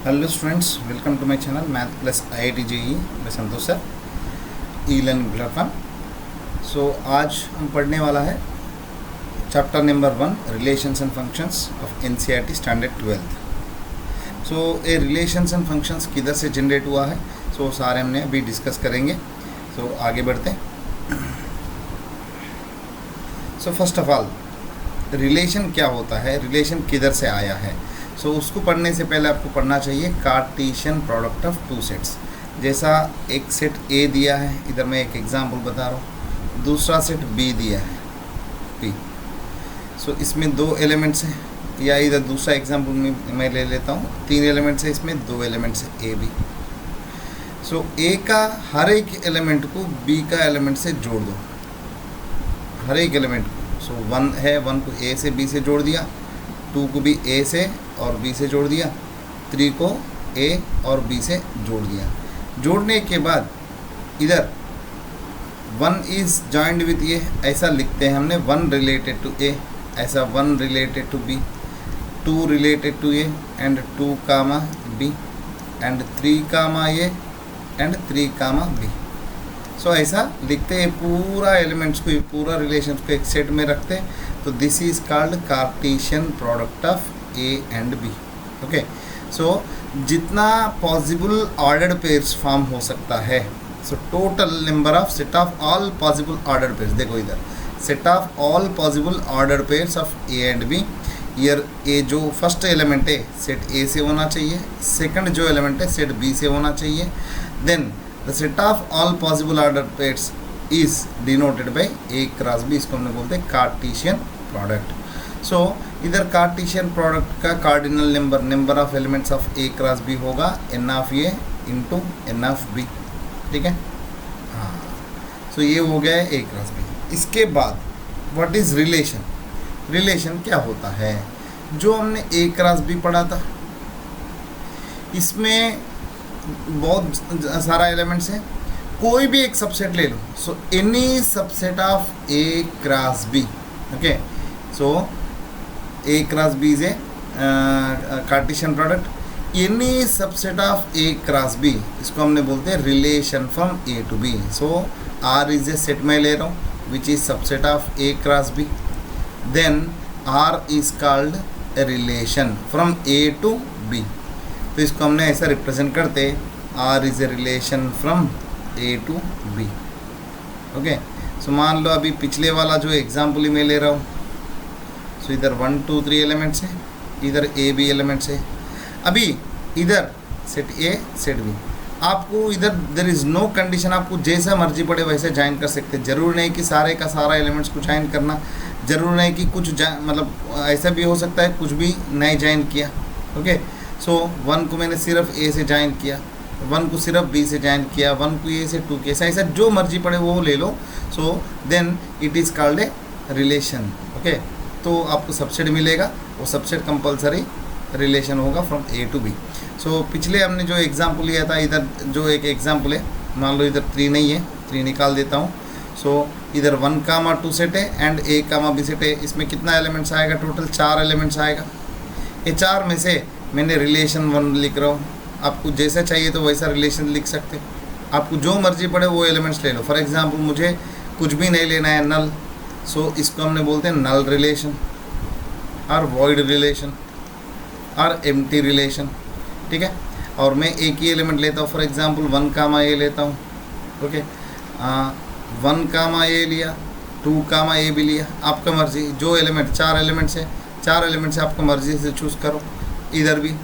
Hello students, welcome to my channel math plus IIT JEE। मैं Santosh sir, e learning platform. So आज हम पढ़ने वाला है chapter number 1 relations and functions of NCERT standard 12। So ये relations and functions किधर से जनरेट हुआ है, सो सारे हमने अभी डिस्कस करेंगे। सो आगे बढ़ते हैं। So first of all relation क्या होता है, रिलेशन किधर से आया है। सो उसको पढ़ने से पहले आपको पढ़ना चाहिए Cartesian product of two sets. जैसा एक सेट ए दिया है, इधर मैं एक एग्जांपल बता रहा हूँ, दूसरा सेट बी दिया है पी। सो इसमें दो एलिमेंट्स हैं, या इधर दूसरा एग्जांपल मैं ले लेता हूँ, 3 एलिमेंट्स है, इसमें 2 एलिमेंट्स है ए बी। सो ए का हर एक एलिमेंट को बी का एलिमेंट से जोड़ दो, हर एक एलिमेंट को। सो 1 है, 1 को ए से बी से जोड़ दिया, 2 को भी ए से और बी से जोड़ दिया, 3 को ए और बी से जोड़ दिया। जोड़ने के बाद इधर 1 इज़ जॉइंड विथ ए, ऐसा लिखते हैं हमने, 1 रिलेटेड टू ए, ऐसा 1 related to B, 2 related to A and 2 comma B and 3 comma A and 3 comma B. So ऐसा लिखते हैं पूरा एलिमेंट्स को, पूरा रिलेशंस को एक सेट में रखते हैं। तो this is called Cartesian product of A and B. Okay, so जितना पॉसिबल ऑर्डर्ड पेयर्स फॉर्म हो सकता है, so total number of set of all possible ordered pairs, देखो इधर set of all possible ordered pairs of A and B. Here A जो first element है set A से होना चाहिए, सेकंड जो एलिमेंट है सेट बी से होना चाहिए। Then the set of all possible order pairs is denoted by A cross B, इसको हमने बोलते हैं कार्टेशियन प्रोडक्ट। सो इधर कार्टेशियन प्रोडक्ट का cardinal number of elements of A cross B होगा n of A into n of B. ठीक है, हाँ। सो ये हो गया है ए क्रॉस बी। इसके बाद व्हाट इज रिलेशन, रिलेशन क्या होता है, जो हमने ए क्रॉस बी पढ़ा था, इसमें बहुत सारा एलिमेंट्स है, कोई भी एक सबसेट ले लो। So any subset of A cross B. Okay, so A cross B is a Cartesian product. Any subset of A cross B, इसको हमने बोलते हैं relation from A to B. So R is a set मैं ले रहा हूँ which is subset of A cross B, then R is called a relation from A to B. तो इसको हमने ऐसा रिप्रेजेंट करते, R is a relation from A to B. Okay, so मान लो अभी पिछले वाला जो एग्जाम्पल ही मैं ले रहा हूँ, सो इधर 1 2 3 एलिमेंट्स है, इधर ए बी एलिमेंट्स है। अभी इधर सेट ए सेट बी, आपको इधर देयर इज़ नो कंडीशन, आपको जैसा मर्जी पड़े वैसे ज्वाइन कर सकते हैं। जरूर नहीं कि सारे का सारा एलिमेंट्स को ज्वाइन करना, जरूर नहीं कि कुछ मतलब ऐसा भी हो सकता है कुछ भी नहीं ज्वाइन किया। ओके, सो 1 को मैंने सिर्फ ए से ज्वाइन किया, 1 को सिर्फ बी से ज्वाइन किया, 1 को ए से 2 के, ऐसा जो मर्जी पड़े वो ले लो। So then it is called a relation. Okay, तो आपको सबसेट मिलेगा, वो सबसेट कंपलसरी रिलेशन होगा from A to B. So पिछले हमने जो एग्जाम्पल लिया था, इधर जो एक एग्जाम्पल है, मान लो इधर 3 नहीं है, 3 निकाल देता हूँ। सो इधर 1 कामा 2 सेट है and A comma B set है, इसमें कितना एलिमेंट्स आएगा, टोटल 4 एलिमेंट्स आएगा। ये 4 में से मैंने रिलेशन 1 लिख रहा हूँ, आपको जैसा चाहिए तो वैसा रिलेशन लिख सकते हो, आपको जो मर्जी पड़े वो एलिमेंट्स ले लो। फॉर एग्जांपल मुझे कुछ भी नहीं लेना है, नल, सो इसको हमने बोलते हैं नल रिलेशन और वॉइड रिलेशन और एम्प्टी रिलेशन। ठीक है, और मैं एक ही एलिमेंट लेता हूँ, फॉर एग्जांपल 1 कामा ए लेता हूँ। ओके, 1 कामा ए लिया, 2 कामा ए भी लिया, आपका मर्जी, जो एलिमेंट 4 एलिमेंट्स है, 4 एलिमेंट से आपको मर्जी से चूज़ करो। इधर भी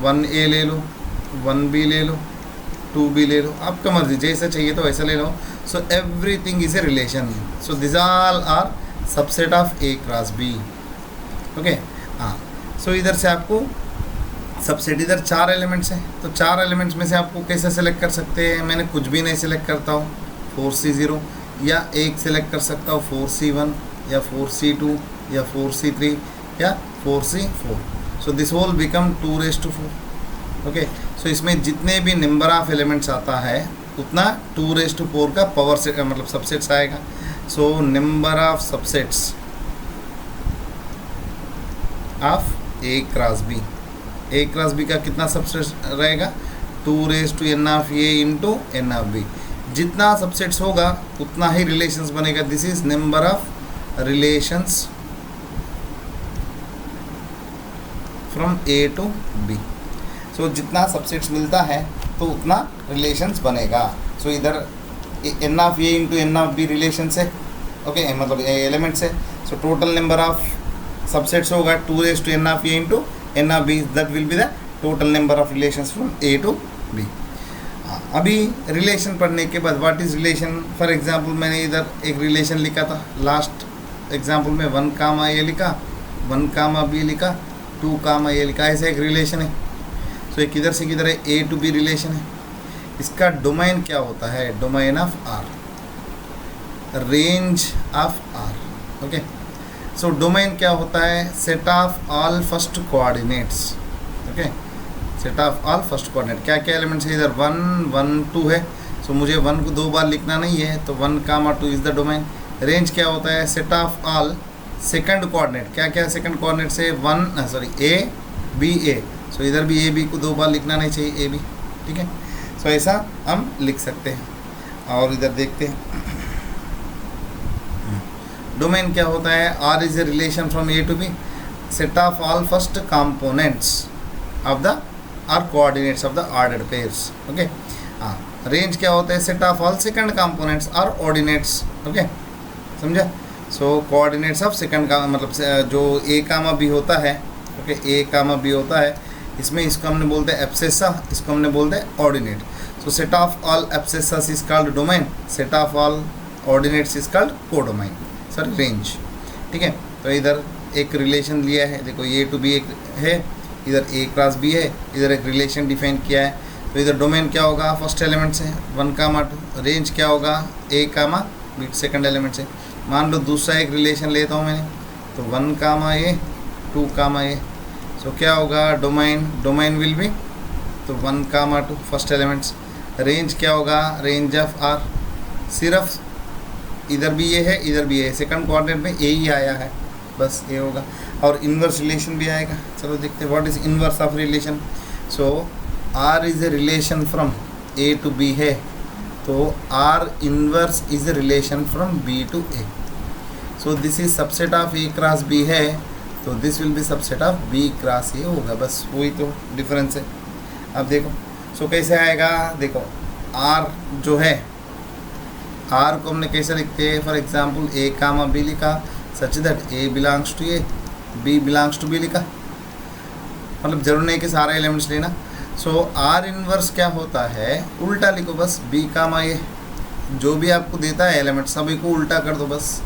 1 ए ले लो, 1 बी ले लो, 2 बी ले लो, आपका मर्जी, जैसा चाहिए तो वैसा ले लो। So everything is a relation. So this all are subset of A cross B. Okay, हाँ। सो इधर से आपको सबसेट, इधर 4 एलिमेंट्स हैं, तो 4 एलिमेंट्स में से आपको कैसे सेलेक्ट कर सकते हैं, मैंने कुछ भी नहीं सेलेक्ट करता हूँ, 4C0, या एक सेलेक्ट कर सकता हूँ 4C1 या 4C2 या 4C3 या 4C4। So this whole become 2⁴। Okay, so इसमें जितने भी नंबर ऑफ एलिमेंट्स आता है उतना 2⁴ का पावर से मतलब सबसेट्स आएगा। So number of subsets of A cross B A cross B का कितना सबसेट रहेगा, 2n(a) इंटू n(b). जितना सबसेट्स होगा उतना ही रिलेशंस बनेगा। This is number of relations from A to B. So जितना सबसेट्स मिलता है तो उतना रिलेशंस बनेगा। सो इधर n(a) इंटू n(b) रिलेशंस है, ओके, मतलब एलिमेंट्स है। So total number of subsets होगा 2n(a) into n(b), that will be the total number of relations from A to B. अभी रिलेशन पढ़ने के बाद what is relation, for example मैंने इधर एक रिलेशन लिखा था लास्ट एग्जांपल में, 1, a लिखा, 1, b लिखा, 2, a लिखा, ऐसा एक रिलेशन है। सो एक किधर से किधर है, ए टू बी रिलेशन है। इसका डोमेन क्या होता है, domain of R, range of R, okay. So domain क्या होता है, set of all first coordinates, okay, set of all first coordinate. क्या क्या एलिमेंट्स है इधर, 1, 1, 2 है। सो मुझे 1 को 2 बार लिखना नहीं है, तो 1, 2 इज द डोमेन। रेंज क्या होता है, set of all second coordinate. क्या क्या सेकंड कोऑर्डिनेट से, ए बी ए। सो इधर भी ए बी को 2 बार लिखना नहीं चाहिए, ए बी, ठीक है। सो ऐसा हम लिख सकते हैं। और इधर देखते हैं डोमेन क्या होता है, R is a relation from A to B, set of all first components of the R coordinates of the ordered pairs, okay. हाँ, रेंज क्या होता है, set of all second components are ordinates, okay, समझा। So coordinates of second का मतलब जो ए comma B होता है, ओके, ए कामा बी होता है, इसमें इसको हमने बोलते हैं एब्सेसा, इसको हमने बोलते हैं ordinate. So set of all abscissas is called domain, set of all ordinates is called codomain, sorry range, ठीक है। तो इधर एक रिलेशन लिया है, देखो ए टू बी एक है, इधर ए क्रॉस बी है, इधर एक रिलेशन डिफाइन किया है। तो इधर डोमेन क्या होगा, फर्स्ट एलिमेंट से 1, 2, रेंज क्या होगा, ए कामा बी सेकंड एलिमेंट से। मान लो दूसरा एक रिलेशन लेता हूँ मैंने, तो 1, a 2, a। सो क्या होगा, डोमेन विल बी, तो 1, 2 फर्स्ट एलिमेंट्स। रेंज क्या होगा, रेंज ऑफ आर, सिर्फ इधर भी ये है इधर भी है, सेकंड कोऑर्डिनेट में ए ही आया है, बस ये होगा। और इन्वर्स रिलेशन भी आएगा। चलो देखते हैं what is inverse of relation. So R is a relation from A to B है, तो R inverse is a relation from B to A. So this is subset of A cross B है, तो this will be subset of B cross A होगा, बस वही तो difference है। अब देखो सो कैसे आएगा, देखो आर जो है, आर को हमने कैसे लिखते हैं, for example a comma b लिखा, such that a belongs to A, b belongs to B लिखा, मतलब जरूर नहीं कि सारे एलिमेंट्स लेना। सो आर इनवर्स क्या होता है, उल्टा लिखो बस, बी कामा ए, जो भी आपको देता है एलिमेंट सभी को उल्टा कर दो बस।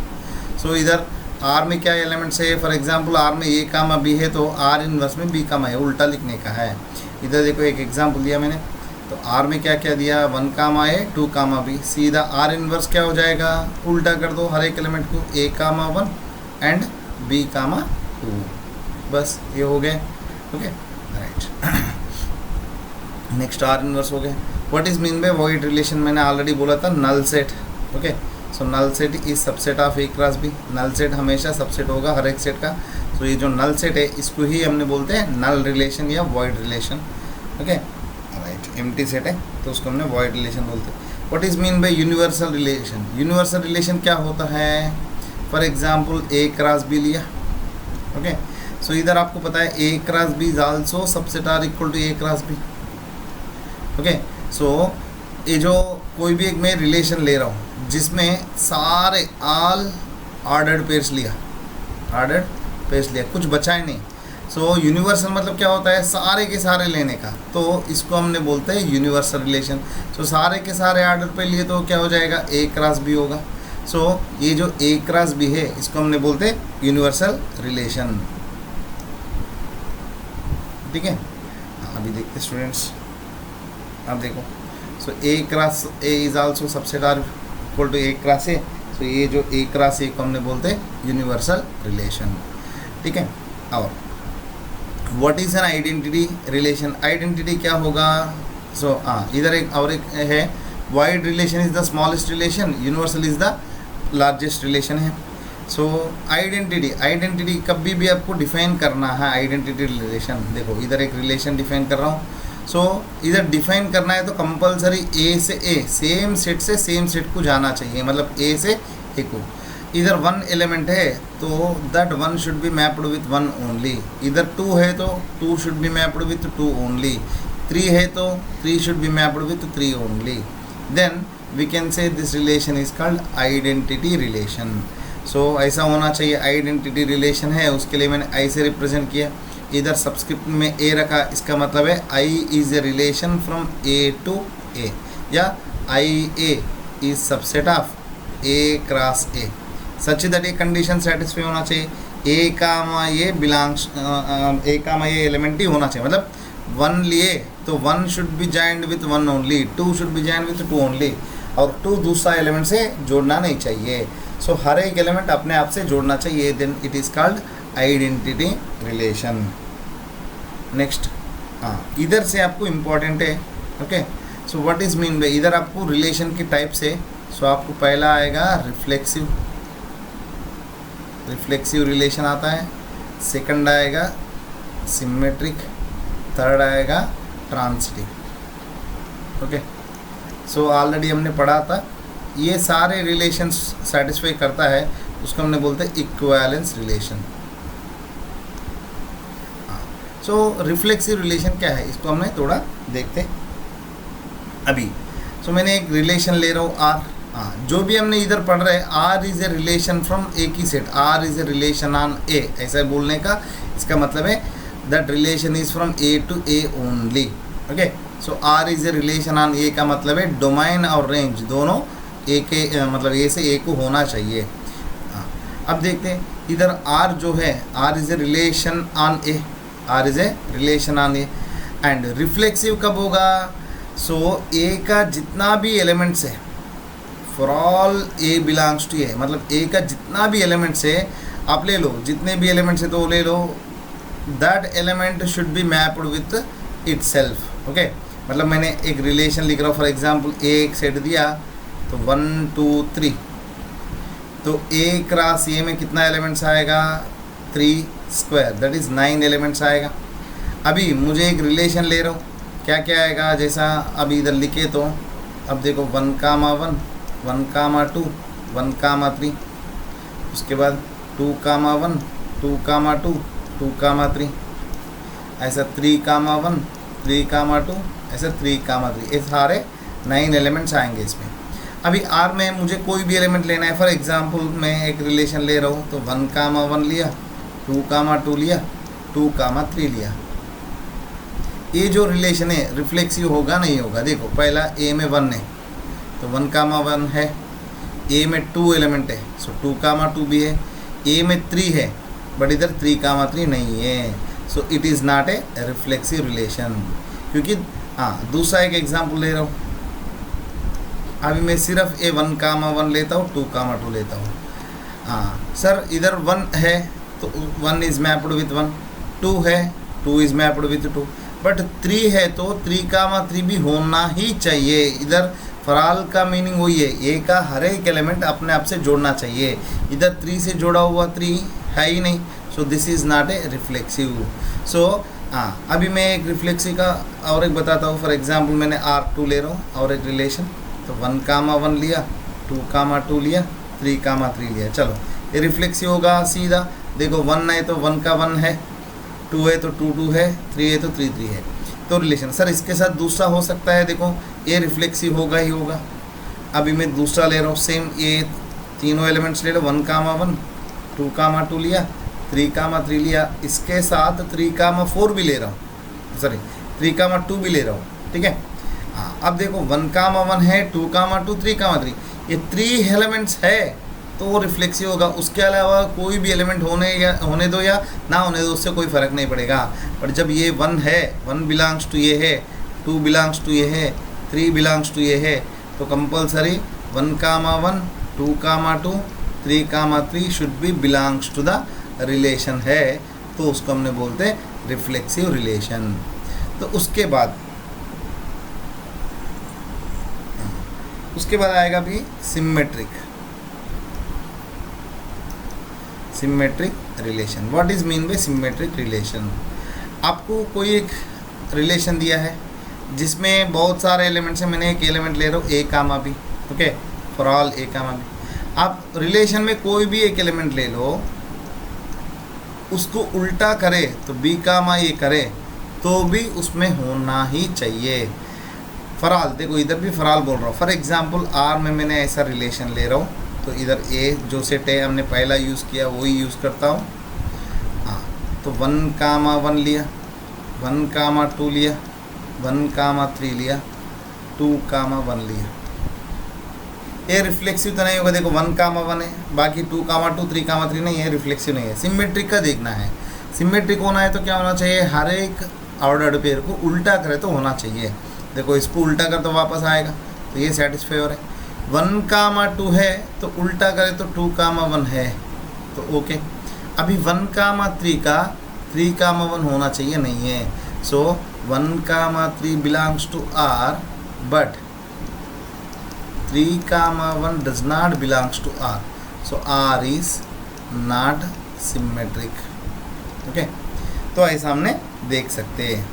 सो इधर आर में क्या एलिमेंट्स है, फॉर एग्जांपल आर में ए कामा बी है, तो आर इनवर्स में बी कामा ए उल्टा लिखने का है। इधर देखो एक एग्जांपल दिया मैंने, तो आर में क्या क्या दिया, 1, a 2, b, सीधा आर इनवर्स क्या हो जाएगा, उल्टा कर दो हर एक एलिमेंट को, a, 1 एंड b, 2, बस ये हो गए, okay right. Next R inverse हो गए। What is mean by void relation, मैंने ऑलरेडी बोला था null set, okay. So null set is subset of A cross B, null set हमेशा सबसेट होगा हर एक सेट का। सो ये जो नल सेट है इसको ही हमने बोलते हैं नल रिलेशन या void relation, okay right. Empty set है तो उसको हमने वॉइड रिलेशन बोलते हैं। What is mean by universal relation, universal relation क्या होता है, for example A cross B लिया, ओके। सो इधर आपको पता है A cross B is also subset or equal to A cross B, okay. So ये जो कोई भी एक मैं रिलेशन ले रहा हूँ जिसमें सारे ऑल ऑर्डर्ड पेयर्स लिया, ऑर्डर्ड पेयर्स लिया, कुछ बचा ही नहीं। सो यूनिवर्सल मतलब क्या होता है, सारे के सारे लेने का, तो इसको हमने बोलते हैं यूनिवर्सल रिलेशन। सो सारे के सारे ऑर्डर पे लिए तो क्या हो जाएगा, ए क्रॉस बी होगा। सो ये जो ए क्रॉस बी है इसको हमने बोलते हैं यूनिवर्सल रिलेशन, ठीक है। अभी देखते स्टूडेंट्स, अब देखो, so A cross A is also subset or equal to A cross A. So ये जो ए क्रॉस ए को हमने बोलते हैं यूनिवर्सल रिलेशन, ठीक है। और what is an identity relation, identity क्या होगा, सो इधर एक और एक है, void relation is the smallest relation, universal is the largest relation है। सो आइडेंटिटी कभी भी आपको डिफाइन करना है। आइडेंटिटी रिलेशन, देखो इधर एक रिलेशन डिफाइन कर रहा हूँ। सो इधर डिफाइन करना है तो कंपलसरी ए से ए, सेम सेट से सेम सेट को जाना चाहिए, मतलब ए से ए को। इधर वन एलिमेंट है तो that one should be mapped with one only. इधर टू है तो two should be mapped with two only. Three है तो three should be mapped with three only. Then we can say this relation is called identity relation. So ऐसा होना चाहिए। Identity relation है, उसके लिए मैंने आई से रिप्रेजेंट किया। इधर सब्सक्रिप्ट में ए रखा, इसका मतलब है I is a relation from A to A, या I A is subset of A cross A, such that ये कंडीशन सेटिस्फाई होना चाहिए। ए कामा ये बिलोंग्स ए कामा ये एलिमेंट ही होना चाहिए, मतलब वन लिए तो one should be joined with one only, two should be joined with two only, और टू दूसरा एलिमेंट से जोड़ना नहीं चाहिए। सो हर एक एलिमेंट अपने आप से जोड़ना चाहिए, then it is called identity relation. Next, हाँ इधर से आपको इम्पॉर्टेंट है। Okay, so what is mean by, इधर आपको रिलेशन की टाइप से, सो आपको पहला आएगा रिफ्लेक्सिव रिलेशन आता है, सेकंड आएगा सिमेट्रिक, थर्ड आएगा ट्रांजिटिव। ओके, सो ऑलरेडी हमने पढ़ा था, ये सारे रिलेशंस सेटिस्फाई करता है, उसको हमने बोलते हैं इक्विवेलेंस रिलेशन। सो रिफ्लेक्सिव रिलेशन क्या है, इसको हमने थोड़ा देखते हैं अभी। सो मैंने एक रिलेशन ले रहा हूँ आर, हाँ जो भी हमने इधर पढ़ रहे हैं, R is a relation from A की set, R is a relation on A, ऐसा बोलने का इसका मतलब है that relation is from A to A only. Okay, so R is a relation on A का मतलब है डोमाइन और रेंज दोनों ए के मतलब ए से ए को होना चाहिए। हाँ, अब देखते हैं इधर आर जो है, R is a relation on A, R is a relation on A, and reflexive कब होगा, सो ए का जितना भी एलिमेंट्स है, for all A belongs to A, मतलब ए का जितना भी एलिमेंट्स है आप ले लो, जितने भी एलिमेंट्स है तो ले लो, that element should be mapped with itself. Okay, मतलब मैंने एक रिलेशन लिख रहा हूँ, फॉर एग्जाम्पल ए एक सेट दिया तो 1 2 3, तो ए क्रॉस ए में कितना एलिमेंट्स आएगा, 3 स्क्वायर, दैट इज़ 9 एलिमेंट्स आएगा। अभी मुझे एक रिलेशन ले रहा हूँ, क्या क्या आएगा, जैसा अभी इधर लिखे तो अब देखो 1 कामा 1, 1 कामा 2, 1 कामा 3, उसके बाद 2 कामा 1, 2 कामा 2, 2 कामा 3, ऐसा 3 कामा 1, 3 कामा 2, ऐसा 3 कामा 3, ये सारे 9 एलिमेंट्स आएंगे इसमें। अभी आर में मुझे कोई भी एलिमेंट लेना है, फॉर एग्जांपल मैं एक रिलेशन ले रहा हूँ तो 1 कामा 1 लिया, 2 कामा 2 लिया, 2 कामा 3 लिया। ये जो रिलेशन है रिफ्लेक्सिव होगा नहीं होगा, देखो पहला ए में 1 है तो 1 कामा 1 है, ए में 2 एलिमेंट है सो 2 कामा 2 भी है, ए में 3 है बट इधर 3 कामा 3 नहीं है, सो it is not a reflexive relation. क्योंकि हाँ दूसरा एक एग्जांपल ले रहा हूँ, अभी मैं सिर्फ ए 1 कामा 1 लेता हूँ, 2 कामा 2 लेता हूँ। हाँ सर इधर 1 है तो 1 इज़ मैप्ड विथ 1, 2 है 2 इज़ मैप्ड विथ 2, बट 3 है तो 3 कामा 3 भी होना ही चाहिए। इधर फराल का मीनिंग वही है, ए का हर एक एलिमेंट अपने आप से जोड़ना चाहिए, इधर 3 से जोड़ा हुआ 3 है ही नहीं, so this is not a reflexive. So हाँ अभी मैं एक रिफ्लेक्सिव का और एक बताता हूँ, फॉर एग्जांपल मैंने R2 ले रहा हूँ और एक रिलेशन, तो 1 कामा 1 लिया, 2 कामा 2 लिया, 3 कामा 3 लिया, चलो ये रिफ्लेक्सिव होगा सीधा। देखो 1 है तो 1 का 1 है, 2 है तो 2 2 है, 3 है तो 3 3 है, तो रिलेशन। सर इसके साथ दूसरा हो सकता है, देखो ये रिफ्लेक्सिव होगा ही होगा। अभी मैं दूसरा ले रहा हूँ सेम, ये तीनों एलिमेंट्स ले लो, 1 कामा 1, 2 कामा 2 लिया, 3 कामा 3 लिया, इसके साथ 3 कामा 4 भी ले रहा हूँ, सॉरी 3 कामा 2 भी ले रहा हूँ, ठीक है। हाँ अब देखो 1 कामा 1 है, 2 कामा 2, 3 कामा 3, ये 3 एलिमेंट्स है तो वो रिफ्लेक्सिव होगा। उसके अलावा कोई भी एलिमेंट होने दो या ना होने दो, उससे कोई फ़र्क नहीं पड़ेगा। पर जब ये 1 है, 1 बिलोंग्स टू ये है, 2 बिलोंग्स टू ये है, 3 बिलोंग्स टू ये है, तो compulsory 1 comma 1, 2 comma 2, 3 comma 3 should be belongs to the relation है, तो उसको हमने बोलते हैं रिफ्लेक्सिव रिलेशन। तो उसके बाद आएगा भी symmetric. Symmetric relation. What is mean bye symmetric relation? आपको कोई एक रिलेशन दिया है जिसमें बहुत सारे एलिमेंट्स हैं, मैंने एक एलिमेंट ले रहा हूँ ए comma b, okay, for all a comma b. आप रिलेशन में कोई भी एक एलिमेंट ले लो, उसको उल्टा करे तो बी कामा ए करे तो भी उसमें होना ही चाहिए। फराल, देखो इधर भी फराल बोल रहा हूँ। फॉर एग्जांपल आर में मैंने ऐसा रिलेशन ले रहा हूँ, तो इधर ए जो सेट है हमने पहला यूज़ किया वही यूज़ करता हूँ। हाँ, तो 1, 1 लिया, 1, 2 लिया, 1, 3 लिया, 2, 1 लिया। ये रिफ्लेक्सिव तो नहीं होगा, देखो 1, 1 है, बाकी 2, 2, 3, 3 नहीं है, रिफ्लेक्सिव नहीं है। सिमेट्रिक का देखना है, सिमेट्रिक होना है तो क्या होना चाहिए, हर एक ऑर्डर्ड पेयर को उल्टा करे तो होना चाहिए। देखो इसको उल्टा कर तो वापस आएगा, तो ये सेटिस्फाई हो रहा है। 1, 2 है तो उल्टा करे तो 2, 1 है, तो ओके। अभी 1, 3 का 3, 1 होना चाहिए, नहीं है। So 1, 3 belongs to R but 3, 1 does not belongs to R. So R is not symmetric. Okay? तो ऐसा हमने देख सकते हैं।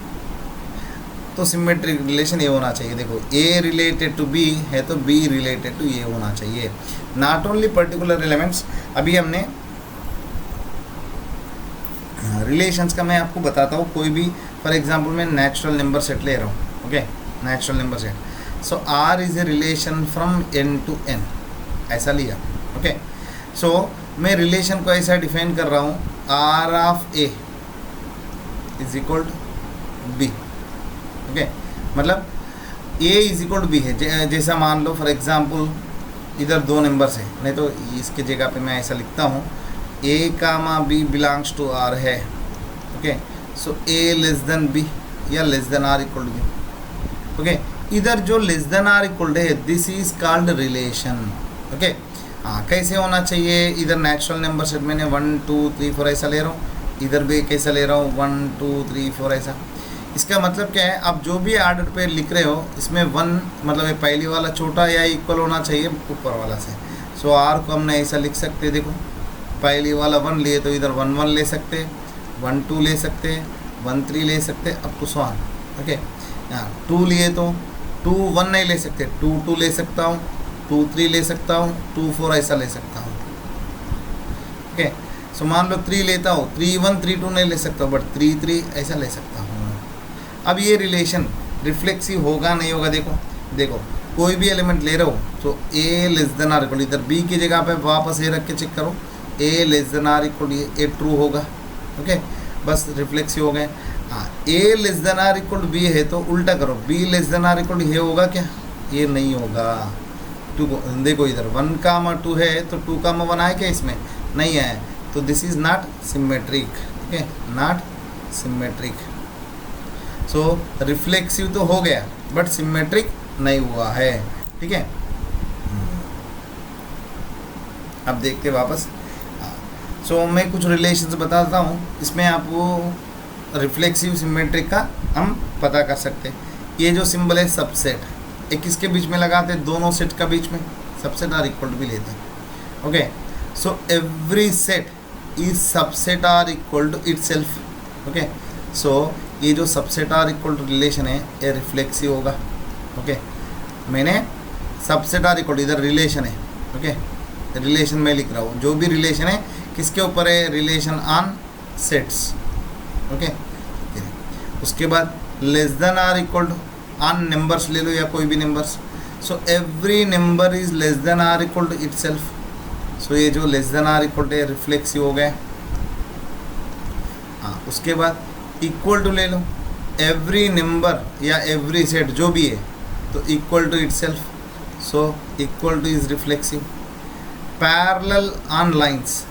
तो सिमेट्रिक रिलेशन ये होना चाहिए। देखो A रिलेटेड टू B है तो B रिलेटेड टू A होना चाहिए। नॉट ओनली पर्टिकुलर एलिमेंट्स, अभी हमने रिलेशंस का मैं आपको बताता हूँ। कोई भी फॉर एग्जांपल मैं नेचुरल नंबर सेट ले रहा हूँ, okay, natural number set. So R is a relation from N to N, ऐसा लिया, ओके। सो मैं रिलेशन को ऐसा डिफाइन कर रहा हूँ, R of A is equal to B, okay. मतलब A is equal to B है। जैसा मान लो फॉर एग्जांपल इधर 2 नंबर्स है, नहीं तो इसके जगह पे मैं ऐसा लिखता हूँ, A, B belongs to R है, okay. So A less than B या less than R equal to B, okay. इधर जो लेस देन R इक्वल है, this is called relation, okay. हाँ, कैसे होना चाहिए, इधर नेचुरल नंबर सेट मैंने 1, 2, 3, 4 ऐसा ले रहा हूँ, इधर भी कैसा ले रहा हूँ 1, 2, 3, 4 ऐसा। इसका मतलब क्या है, आप जो भी आर्डर पे लिख रहे हो इसमें 1 मतलब ये पहली वाला छोटा या इक्वल होना चाहिए ऊपर वाला से। सो R को हमने ऐसा लिख सकते हैं, देखो पहली वाला 1 लिए तो इधर 1, 1 ले सकते हैं, 1, 2 ले सकते हैं, 1, 3 ले सकते हैं, अब तो सो ऑन, ओके। यहाँ 2 लिए तो 2, 1 नहीं ले सकते, 2, 2 ले सकता हूँ, 2, 3 ले सकता हूँ, 2, 4 ऐसा ले सकता हूँ, ओके। सो मान लो 3 लेता हूँ, 3, 1, 3, 2 नहीं ले सकता हूँ, बट 3, 3 ऐसा ले सकता हूँ। अब ये रिलेशन रिफ्लेक्सिव होगा नहीं होगा, देखो कोई भी एलिमेंट ले रहे हो तो A less than R equal, इधर B की जगह पे वापस A रख के चेक करो, A less than R equal, ये ट्रू होगा, ओके। बस रिफ्लेक्सिव हो गए। हाँ, A less than R equal B है तो उल्टा करो, B less than R equal ये होगा क्या, ये नहीं होगा। देखो इधर 1, 2 है तो 2, 1 आए क्या, इसमें नहीं है, तो this is not symmetric, okay, not symmetric. So reflexive तो हो गया बट सिमेट्रिक नहीं हुआ है, ठीक है। अब देखते वापस। सो मैं कुछ रिलेशंस बताता हूँ, इसमें आपको रिफ्लेक्सिव सिमेट्रिक का हम पता कर सकते हैं। ये जो सिंबल है सबसेट, एक किसके बीच में लगाते हैं, दोनों सेट का बीच में, सबसेट आर इक्वल टू भी लेते हैं, okay. So every set is subset or equal to itself, okay. So ये जो subset or equal to relation है ये रिफ्लेक्सिव होगा, ओके। मैंने सबसेट आर इक्वल, इधर रिलेशन है, ओके, रिलेशन में लिख रहा हूँ, जो भी रिलेशन है किसके ऊपर है, रिलेशन ऑन सेट्स, ओके। उसके बाद less than or equal to on numbers ले लो या कोई भी numbers. So every number is less than or equal to itself. So ये जो less than or equal to reflexive हो गए। हाँ, उसके बाद इक्वल टू ले लो, एवरी नंबर या एवरी सेट जो भी है तो equal to itself, so equal to is reflexive. Parallel on lines,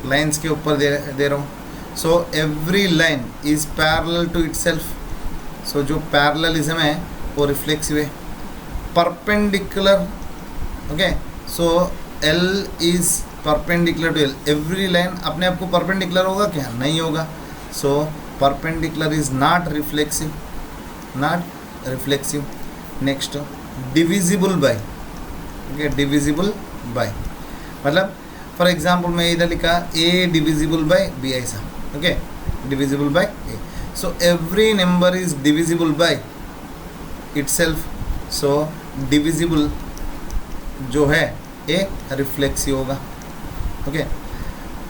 lines के ऊपर दे रहा हूँ, so every line is parallel to itself, so जो पैरेललिज्म है वो रिफ्लेक्सिव है। Perpendicular, okay, so L is perpendicular to L, every line अपने आप को परपेंडिकुलर होगा क्या, नहीं होगा। So perpendicular is not reflexive, not reflexive. Next divisible by, okay, divisible by मतलब फॉर एग्जाम्पल मैं इधर लिखा ए डिविजिबल बाय बी ऐसा, ओके, divisible by a. So every number is divisible by itself. So divisible जो है a reflexive होगा, okay.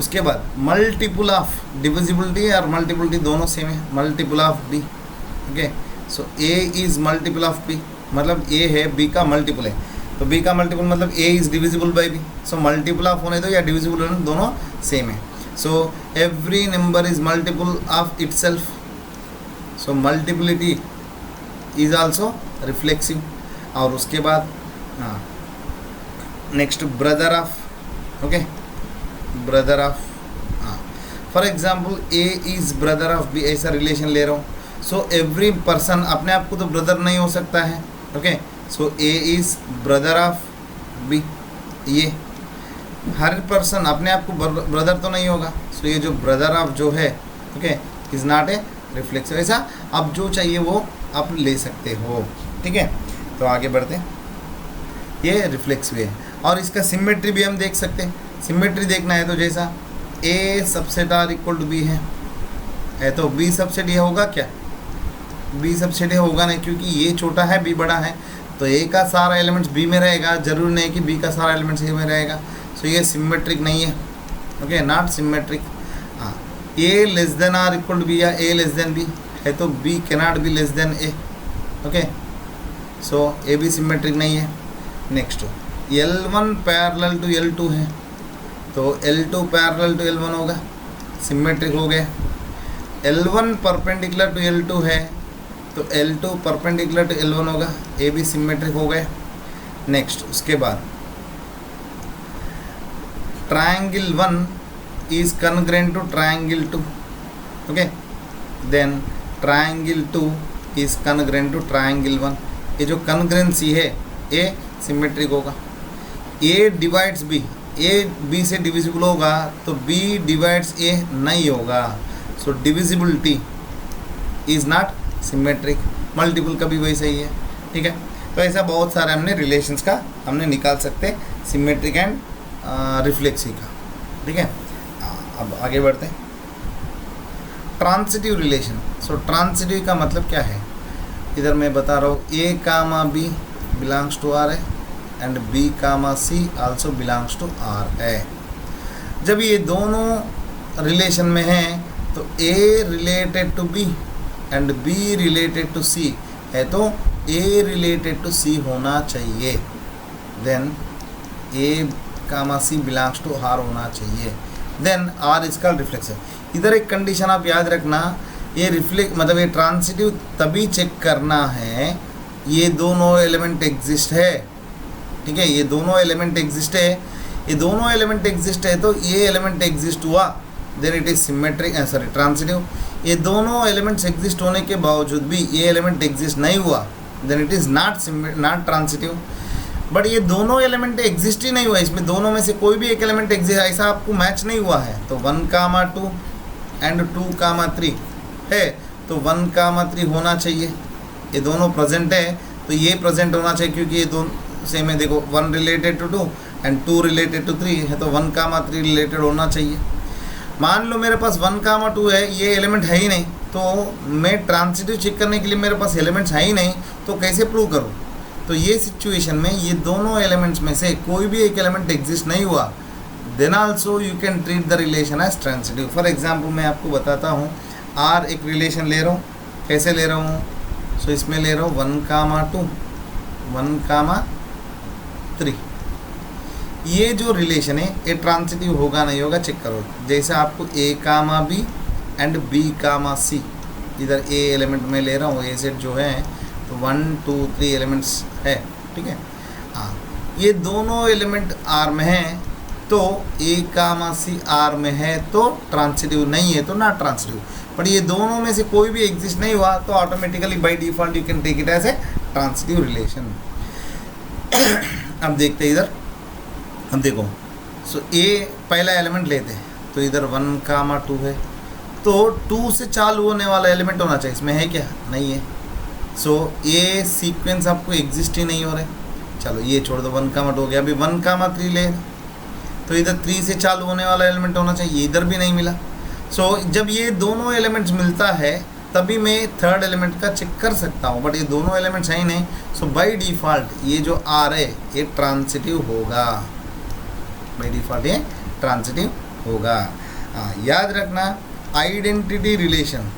उसके बाद मल्टीपल ऑफ डिविजिबिलिटी और मल्टीपलिटी दोनों सेम है, multiple of B, okay. So A is multiple of B, मतलब ए है बी का मल्टीपल है, तो बी का मल्टीपल मतलब A is divisible by B. So multiple of होने दो या डिविजिबल होने दोनों सेम है. So every number is multiple of itself. So multiplicity is also reflexive. और उसके बाद हाँ next brother of, okay, brother of. हाँ for example A is brother of B ऐसा रिलेशन ले रहा हूँ. सो एवरी पर्सन अपने आप को तो ब्रदर नहीं हो सकता है, okay. So A is brother of B, ये हर पर्सन अपने आप को ब्रदर तो नहीं होगा. सो ये जो ब्रदर ऑफ जो है, okay, is not a reflexive. ऐसा आप जो चाहिए वो आप ले सकते हो, ठीक है. तो आगे बढ़ते हैं. ये रिफ्लेक्सिव है. और इसका सिमेट्री भी हम देख सकते हैं. सिमेट्री देखना है तो जैसा A subset or equal to B है तो बी सबसेट ये होगा क्या? बी सबसेट ये होगा नहीं, क्योंकि ये छोटा है बी बड़ा है. तो ए का सारा एलिमेंट्स बी में रहेगा, जरूरी नहीं कि बी का सारा एलिमेंट्स ए में रहेगा. सो ये सिमेट्रिक नहीं है, ओके, नॉट सिमेट्रिक. हाँ A less than or equal to B या ए लेस देन बी है तो B cannot be less than A, okay. So A भी सिमेट्रिक नहीं है. Next L1 parallel to L2 है तो L2 पैरेलल टू L1 होगा, सिमेट्रिक हो गया. L1 परपेंडिकुलर टू L2 है तो L2 परपेंडिकुलर टू L1 होगा, ए भी सिमेट्रिक हो गए. नेक्स्ट उसके बाद triangle 1 is congruent to triangle 2, okay. Then triangle 2 is congruent to triangle 1. ये जो कन्ग्रेंसी है ए सिमेट्रिक होगा. A divides B, A B से डिविजिबल होगा तो बी डिवाइड्स ए नहीं होगा. So divisibility is not symmetric. Multiple का भी वैसा ही है, ठीक है. तो ऐसा बहुत सारे हमने रिलेशंस का हमने निकाल सकते सिमेट्रिक एंड रिफ्लेक्सिव का, ठीक है. अब आगे बढ़ते हैं. Transitive relation. सो ट्रांसिटिव का मतलब क्या है? इधर मैं बता रहा हूँ ए comma B belongs to R है and B comma C also belongs to R है. जब ये दोनों रिलेशन में हैं तो A related to B and B related to C है तो ए रिलेटेड टू सी होना चाहिए. Then A comma C belongs to R होना चाहिए. देन आर इसका रिफ्लेक्शन. इधर एक कंडीशन आप याद रखना, ये रिफ्लेक्ट मतलब ये ट्रांसिटिव तभी चेक करना है ये दोनों एलिमेंट एग्जिस्ट है, ठीक है. ये दोनों एलिमेंट एग्जिस्ट है, ये दोनों एलिमेंट एग्जिस्ट है तो ये एलिमेंट एग्जिस्ट हुआ then it is symmetric sorry transitive. ये दोनों एलिमेंट्स एग्जिस्ट होने के बावजूद भी ये एलिमेंट एग्जिस्ट नहीं हुआ then it is not transitive. But ये दोनों एलिमेंट एग्जिस्ट ही नहीं हुआ, इसमें दोनों में से कोई भी एक एलिमेंट एग्जिस्ट ऐसा आपको मैच नहीं हुआ है तो 1, 2 एंड 2, 3 है तो 1, 3 होना चाहिए. ये दोनों प्रेजेंट है तो ये प्रेजेंट होना चाहिए क्योंकि ये दोनों सेम है. देखो 1 related to 2 and 2 related to 3 है तो 1, 3 रिलेटेड होना चाहिए. मान लो मेरे पास 1, 2 है, ये एलिमेंट है ही नहीं तो मैं ट्रांसिटिव चेक करने के लिए मेरे पास एलिमेंट्स है ही नहीं तो कैसे प्रूव करूँ? तो ये सिचुएशन में ये दोनों एलिमेंट्स में से कोई भी एक एलिमेंट एग्जिस्ट नहीं हुआ then also you can treat the relation as transitive. For example मैं आपको बताता हूँ आर एक रिलेशन ले रहा हूँ. कैसे ले रहा हूँ? सो इसमें ले रहा हूँ 1, 2 1, 3. ये जो रिलेशन है ये ट्रांसिटिव होगा नहीं होगा चेक करो. जैसे आपको ए comma B and B comma सी, इधर ए एलिमेंट में ले रहा हूँ, ए सेट जो है तो 1, 2, 3 एलिमेंट्स है, ठीक है. हाँ ये दोनों एलिमेंट आर में हैं तो ए कामा सी आर में है तो ट्रांसिटिव नहीं है तो नॉट ट्रांसिटिव. बट ये दोनों में से कोई भी एग्जिस्ट नहीं हुआ तो automatically by default you can take it as a transitive relation. अब देखते हैं इधर, अब देखो. सो ए पहला एलिमेंट लेते हैं तो इधर 1, 2 है तो 2 से चालू होने वाला एलिमेंट होना चाहिए. इसमें है क्या? नहीं है. सो ये सीक्वेंस आपको एग्जिस्ट ही नहीं हो रहा है. चलो ये छोड़ दो, 1, 2 हो गया. अभी 1, 3 ले तो इधर 3 से चालू होने वाला एलिमेंट होना चाहिए, इधर भी नहीं मिला। सो जब ये दोनों एलिमेंट्स मिलता है तभी मैं थर्ड एलिमेंट का चेक कर सकता हूँ, बट ये दोनों एलिमेंट्स है ही नहीं। सो बाय डिफ़ॉल्ट ये जो आर है ये ट्रांसिटिव होगा, बाय डिफ़ॉल्ट ये ट्रांसिटिव होगा। याद रखना आइडेंटिटी रिलेशन,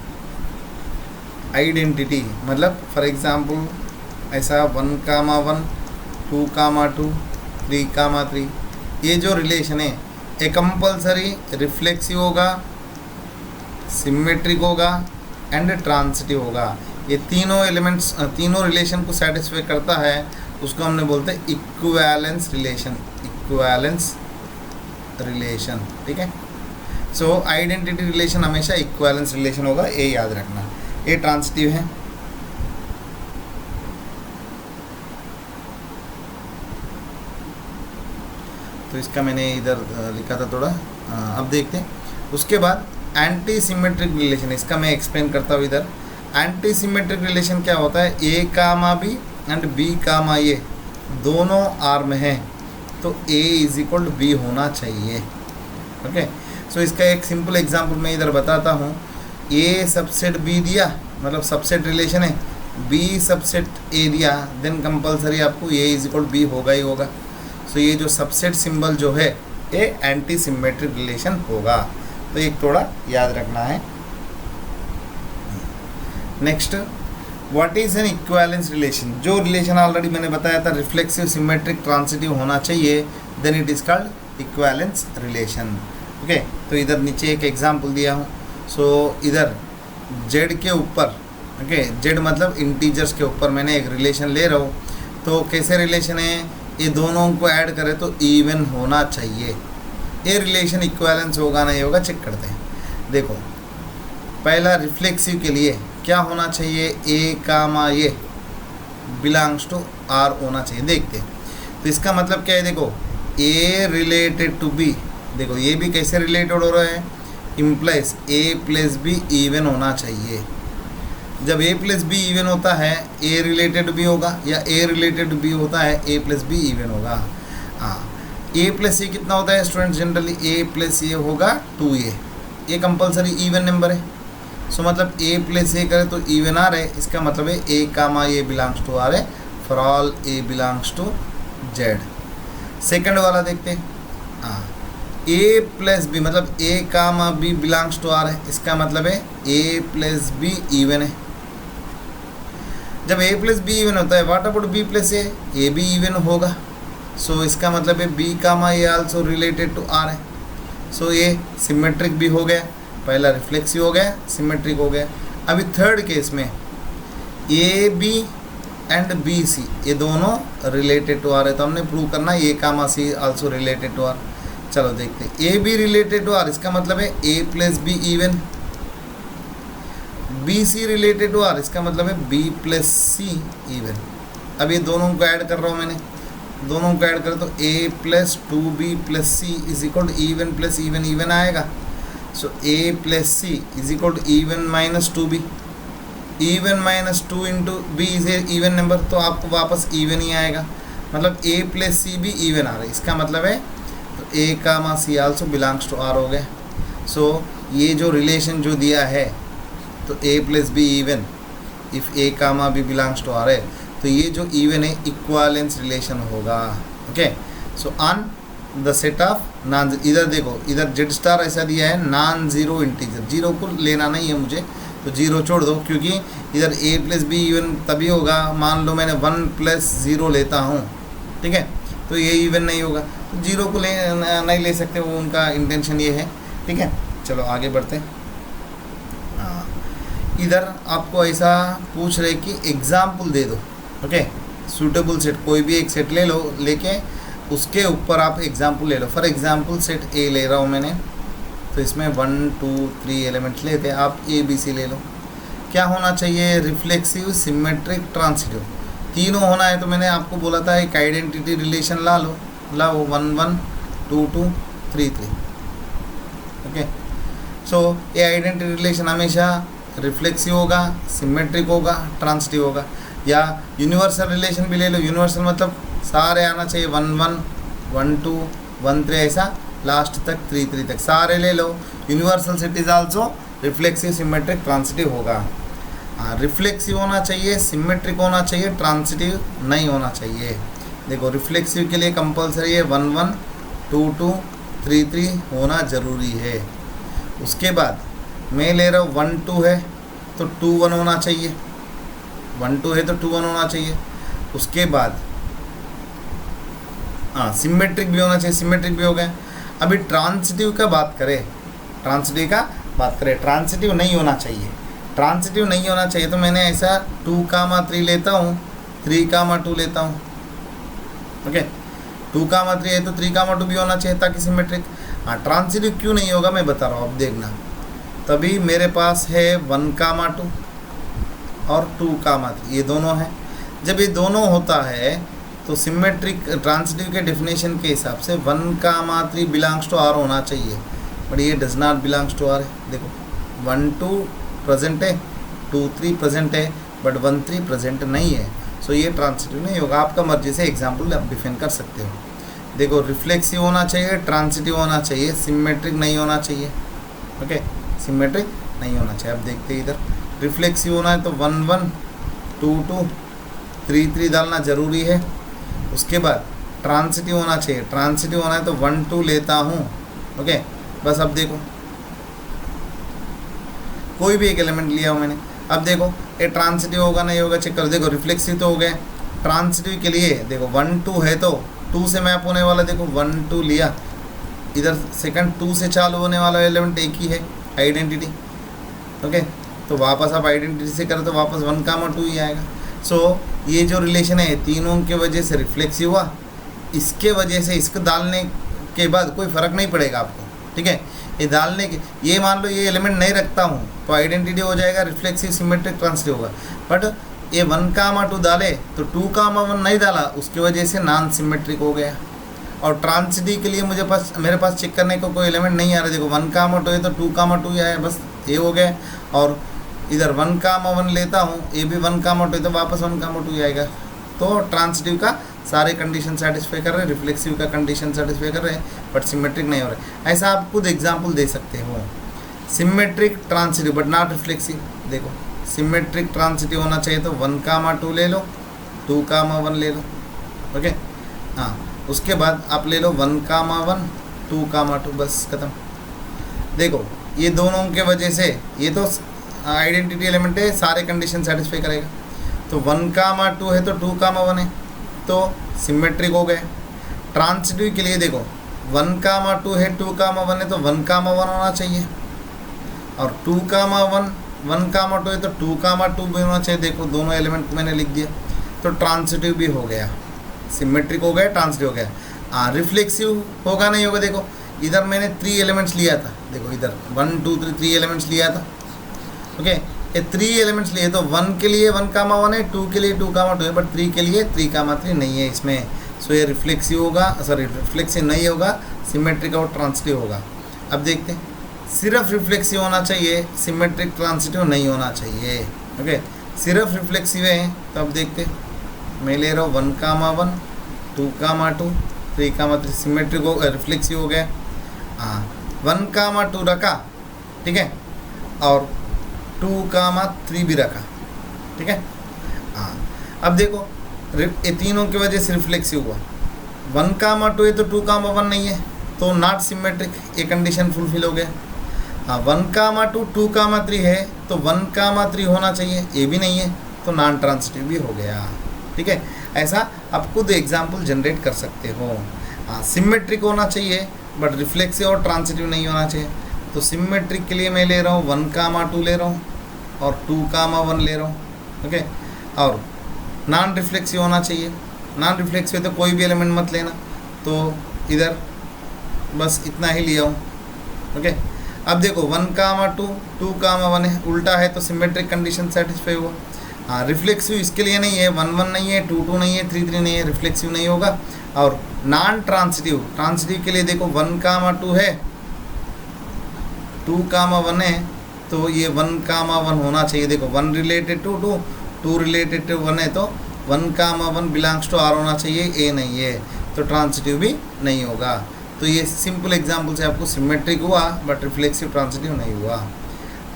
आइडेंटिटी मतलब फॉर एग्जांपल ऐसा 1,1 2,2 3,3 ये जो रिलेशन है ये कंपल्सरी रिफ्लेक्सिव होगा, सिमेट्रिक होगा एंड ट्रांसिटिव होगा। ये तीनों एलिमेंट्स तीनों रिलेशन को सेटिस्फाई करता है, उसको हमने बोलते हैं इक्विवेलेंस रिलेशन, इक्विवेलेंस रिलेशन। ठीक है, सो आइडेंटिटी रिलेशन हमेशा इक्विवेलेंस रिलेशन होगा, ये याद रखना। ये ट्रांसिटिव है। तो इसका मैंने इधर लिखा था थोड़ा, अब देखते हैं। उसके बाद एंटी सिमेट्रिक रिलेशन, इसका मैं एक्सप्लेन करता हूँ इधर। एंटी सिमेट्रिक रिलेशन क्या होता है, A comma B and B comma ए दोनों आर में हैं तो ए इज इक्वल टू बी होना चाहिए। ओके, सो इसका एक सिंपल एग्जांपल मैं इधर बताता हूँ। ए सबसेट बी दिया, मतलब सबसेट रिलेशन है, बी सबसेट ए दिया, देन कंपलसरी आपको ए इज इक्वल टू बी होगा ही होगा। सो ये जो सबसेट सिंबल जो है ये एंटी सिमेट्रिक रिलेशन होगा, तो एक थोड़ा याद रखना है। Next, what is an equivalence relation? जो रिलेशन ऑलरेडी मैंने बताया था रिफ्लेक्सिव, सिमेट्रिक, ट्रांसिटिव होना चाहिए, then it is called equivalence relation. Okay, तो इधर नीचे एक एग्जांपल दिया हूँ। सो इधर जेड के ऊपर, ओके जेड मतलब इंटीजर्स के ऊपर मैंने एक रिलेशन ले रहा हूँ, तो कैसे रिलेशन है, ये दोनों को ऐड करें तो इवन होना चाहिए। ये रिलेशन इक्विवेलेंस होगा नहीं होगा चेक करते हैं। देखो पहला रिफ्लेक्सिव के लिए क्या होना चाहिए, ए comma A belongs to R होना चाहिए। देखते हैं, तो इसका मतलब क्या है, देखो ए रिलेटेड टू बी, देखो ये भी कैसे रिलेटेड हो रहा है, इम्प्लाइज ए प्लस बी इवन होना चाहिए। जब ए प्लस बी इवन होता है ए रिलेटेड बी होगा, या ए रिलेटेड बी होता है ए प्लस बी इवन होगा। हाँ, ए प्लस ए कितना होता है स्टूडेंट, जनरली ए प्लस ए होगा 2a, ये कंपलसरी इवन नंबर है। सो मतलब ए प्लस ए करे तो इवन आ रहे, इसका मतलब है A comma A belongs to R है for all A belongs to Z. Second वाला देखते हैं। हाँ, ए प्लस बी मतलब A comma B belongs to R है, इसका मतलब है ए प्लस बी इवन है। जब ए प्लस बी इवन होता है, what about B plus A भी इवन होगा। सो इसका मतलब है B comma A also related to R है। सो ये सिमेट्रिक भी हो गया, पहला रिफ्लेक्सिव हो गया, सिमेट्रिक हो गया। अभी थर्ड केस में A B and B C ये दोनों रिलेटेड टू आर है, तो हमने प्रूव करना A comma C also related to R. चलो देखते हैं, A B related to R, इसका मतलब है A plus B even. B C related to R, इसका मतलब है बी प्लस सी इवन। अब ये दोनों को ऐड कर रहा हूँ मैंने, दोनों को ऐड करें तो A plus 2b plus C is equal to even plus even, even आएगा। So A plus C is equal to even minus 2b, even minus 2 into B is a even number, तो आपको वापस even he आएगा। मतलब ए plus सी भी even आ रहा है, इसका मतलब है तो ए comma C also belongs to are हो गया। सो ये जो रिलेशन जो दिया है, तो A plus B even if A comma B belongs to R है, तो ये जो इवन है इक्विवेलेंस रिलेशन होगा। Okay, so on the set of non, इधर देखो इधर जेड स्टार ऐसा दिया है नॉन जीरो इंटीजर, जीरो को लेना नहीं है मुझे, तो जीरो छोड़ दो, क्योंकि इधर ए प्लस बी इवन तभी होगा, मान लो मैंने 1 प्लस 0 लेता हूँ, ठीक है, तो ये इवन नहीं होगा, तो जीरो को नहीं ले सकते, वो उनका इंटेंशन ये है। ठीक है, चलो आगे बढ़ते हैं। इधर आपको ऐसा पूछ रहे कि एग्जाम्पल दे दो। ओके, सूटेबल सेट कोई भी एक सेट ले लो, लेके उसके ऊपर आप एग्जाम्पल ले लो। फॉर एग्जाम्पल सेट ए ले रहा हूँ मैंने, तो इसमें 1 2 3 एलिमेंट्स लेते हैं, आप ए बी सी ले लो। क्या होना चाहिए, रिफ्लेक्सिव, सिमेट्रिक, ट्रांसिटिव, तीनों होना है। तो मैंने आपको बोला था एक आइडेंटिटी रिलेशन ला लो, लाओ 1 1 2 2 3 3। ओके, सो ये आइडेंटिटी रिलेशन हमेशा रिफ्लेक्सिव होगा, सिमेट्रिक होगा, ट्रांसिटिव होगा। या यूनिवर्सल रिलेशन भी ले लो, यूनिवर्सल मतलब सारे आना चाहिए 1 1 1 2 1 3 ऐसा लास्ट तक 3 3 तक सारे ले लो। Universal set is also reflexive symmetric transitive होगा। हाँ, रिफ्लेक्सिव होना चाहिए, सिमेट्रिक होना चाहिए, ट्रांसिटिव नहीं होना चाहिए। देखो रिफ्लेक्सिव के लिए कंपलसरी है 1 1 2 2 3 3 होना ज़रूरी है। उसके बाद मैं ले रहा हूँ 1 2 है तो 2 1 होना चाहिए, 1 2 है तो 2 1 होना चाहिए। उसके बाद हाँ सिमेट्रिक भी होना चाहिए, सिमेट्रिक भी हो गया। अभी ट्रांसिटिव का बात करें, ट्रांसिटिव का बात करें, ट्रांसिटिव नहीं होना चाहिए, ट्रांसिटिव नहीं होना चाहिए तो मैंने ऐसा 2 3 लेता हूँ, 3 2 लेता हूँ। ओके 2 3 है तो 3 2 भी होना चाहिए ताकि सिमेट्रिक। हाँ ट्रांसिटिव क्यों नहीं होगा मैं बता रहा हूँ, अब देखना। तभी मेरे पास है 1 2 और 2 3 ये दोनों है। जब ये दोनों होता है तो सिमेट्रिक ट्रांसिटिव के डेफिनेशन के हिसाब से 1 3 बिलोंग्स टू आर होना चाहिए, बट ये does not belongs to R है। देखो 1 2 प्रेजेंट है, 2 3 प्रेजेंट है, बट 1 3 प्रेजेंट नहीं है। सो ये ट्रांसिटिव नहीं होगा। आपका मर्जी से एग्जाम्पल आप डिफाइन कर सकते हो। देखो रिफ्लेक्सिव होना चाहिए, ट्रांसिटिव होना चाहिए, सिमेट्रिक नहीं होना चाहिए। ओके सिमेट्रिक नहीं होना चाहिए। अब देखते हैं इधर रिफ्लेक्सिव होना है तो 1 1 2 2 3 3 डालना ज़रूरी है। उसके बाद ट्रांसिटिव होना चाहिए, ट्रांसिटिव होना है तो 1 2 लेता हूँ। ओके बस अब देखो कोई भी एक एलिमेंट लिया हो मैंने, अब देखो ये ट्रांसिटिव होगा नहीं होगा चेक करो। देखो रिफ्लेक्सिव तो हो गया, ट्रांसिटिव के लिए देखो 1 2 है तो 2 से मैप होने वाला, देखो 1 2 लिया, इधर सेकंड 2 से चालू होने वाला एलिमेंट एक ही है आइडेंटिटी। ओके तो वापस आप आइडेंटिटी से करो तो वापस 1 2 ही आएगा। सो ये जो रिलेशन है तीनों के वजह से रिफ्लेक्सिव हुआ, इसके वजह से इसको डालने के बाद कोई फ़र्क नहीं पड़ेगा आपको। ठीक है ये डालने के, ये मान लो ये एलिमेंट नहीं रखता हूँ तो आइडेंटिटी हो जाएगा रिफ्लेक्सिव सिमेट्रिक ट्रांसिटिव होगा। बट ये 1 2 डाले तो 2 1 नहीं डाला, उसकी वजह से नॉन सिमेट्रिक हो गया। और ट्रांसिटिव के लिए मेरे पास चेक करने को कोई एलिमेंट नहीं आ रहा। देखो 1 2 है तो 2 2 ही आया, बस ये हो गया। और इधर 1 1 लेता हूँ, ये भी 1 2 है तो वापस 1 2 ही आएगा। तो ट्रांसिटिव का सारे कंडीशन सेटिस्फाई कर रहे हैं, रिफ्लेक्सिव का कंडीशन सेटिस्फाई कर रहे हैं, बट सिमेट्रिक नहीं हो रहा है। ऐसा आप खुद एग्जांपल दे सकते हो, symmetric transitive but not reflexive. देखो सिमेट्रिक ट्रांसिटिव होना चाहिए तो 1 2 ले लो, 2 1 ले लो। ओके हाँ उसके बाद आप ले लो 1 1 2 2, बस खत्म। देखो ये दोनों के वजह से ये तो आइडेंटिटी एलिमेंट है, सारे कंडीशन सेटिस्फाई करेगा। तो 1 2 है तो 2 1 है तो सिमेट्रिक हो गए। ट्रांसिटिव के लिए देखो 1 2 है 2 1 है तो 1 1 होना चाहिए, और 2 1 2 है तो 2 2 भी होना चाहिए। देखो दोनों एलिमेंट मैंने लिख दिया तो ट्रांसिटिव भी हो गया, सिमेट्रिक हो गया, ट्रांसिटिव हो गया। हाँ रिफ्लेक्सिव होगा नहीं होगा। देखो इधर मैंने 3 एलिमेंट्स लिया था, देखो इधर 1 2 3 एलिमेंट्स लिया था। ओके ये 3 एलिमेंट्स लिए तो 1 के लिए 1 1 है, 2 के लिए 2 2 है, बट 3 के लिए 3 3 नहीं है इसमें। सो ये रिफ्लेक्सिव होगा, सॉरी रिफ्लेक्सिव नहीं होगा, सिमेट्रिक और ट्रांसिटिव होगा। अब देखते हैं सिर्फ रिफ्लेक्सिव होना चाहिए, सिमेट्रिक ट्रांसिटिव नहीं होना चाहिए। ओके सिर्फ रिफ्लेक्सिव है तो अब देखते मैं ले रहा हूँ 1 1 2 2 3 3 सिमेट्रिक हो रिफ्लेक्सिव हो गया। हाँ 1 2 रखा, ठीक है, और 2 3 भी रखा, ठीक है। हाँ अब देखो ये तीनों की वजह से रिफ्लेक्सिव हुआ। 1 2 है तो 2 1 नहीं है तो नॉट सिमेट्रिक, ये कंडीशन फुलफिल हो गया। हाँ 1 2 2 3 है तो 1 3 होना चाहिए, ये भी नहीं है तो नॉन ट्रांसिटिव भी हो गया। ठीक है ऐसा आप खुद एग्जाम्पल जनरेट कर सकते हो। हाँ सिमेट्रिक होना चाहिए बट रिफ्लेक्सिव और ट्रांसिटिव नहीं होना चाहिए। तो सिमेट्रिक के लिए मैं ले रहा हूँ 1 2 ले रहा हूँ और 2 1 ले रहा हूँ। ओके और नॉन रिफ्लेक्सिव होना चाहिए, नॉन रिफ्लेक्सिव तो कोई भी एलिमेंट मत लेना, तो इधर बस इतना ही लिया हूँ। ओके अब देखो 1 2 2 1 है, उल्टा है तो सिमेट्रिक कंडीशन सेटिस्फाई हुआ। हाँ रिफ्लेक्सिव इसके लिए नहीं है, 1 1 नहीं है, 2 2 नहीं है, 3 3 नहीं है, रिफ्लेक्सिव नहीं होगा। और नॉन ट्रांसिटिव, ट्रांसिटिव के लिए देखो 1 2 है, 2 1 है तो ये 1 1 होना चाहिए। देखो 1 रिलेटेड टू 2, 2 रिलेटेड टू 1 है तो 1 1 बिलोंग्स टू आर होना चाहिए, ए नहीं है तो ट्रांसिटिव भी नहीं होगा। तो ये सिंपल एग्जांपल से आपको सिमेट्रिक हुआ बट रिफ्लेक्सिव ट्रांसिटिव नहीं हुआ।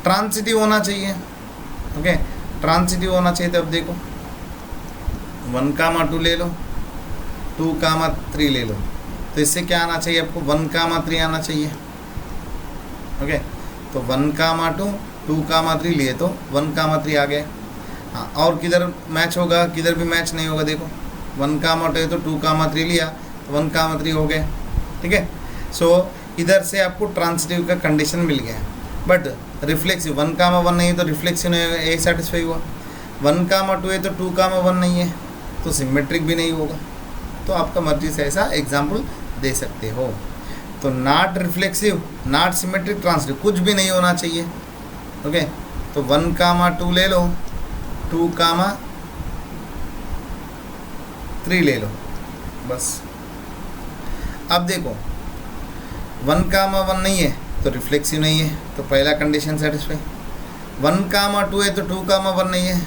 ट्रांसिटिव होना चाहिए, ओके, ट्रांसिटिव होना चाहिए। तो अब देखो 1,2 ले लो, 2,3 ले लो, तो इससे क्या आना चाहिए आपको 1,3 आना चाहिए, ओके। तो 1,2 2,3 लिए तो 1,3 आ गए। हाँ, और किधर मैच होगा, किधर भी मैच नहीं होगा। देखो 1,2 है तो 2,3 लिया तो 1,3 हो गए, ठीक है। सो इधर से आपको ट्रांसिटिव का कंडीशन मिल गया, बट रिफ्लेक्सिव 1,1 नहीं है तो रिफ्लेक्सिव नहीं होगा, ए सेटिस्फाई हुआ। 1,2 है तो 2,1 नहीं है तो सिमेट्रिक भी नहीं होगा। तो आपका मर्जी से ऐसा एग्जाम्पल दे सकते हो। तो not reflexive, not symmetric, transitive, कुछ भी नहीं होना चाहिए, ओके। तो 1,2 ले लो, 2,3 ले लो, बस। अब देखो 1,1 नहीं है तो रिफ्लेक्सिव नहीं है, तो पहला कंडीशन सेटिस्फाई। 1,2 है तो 2,1 नहीं है,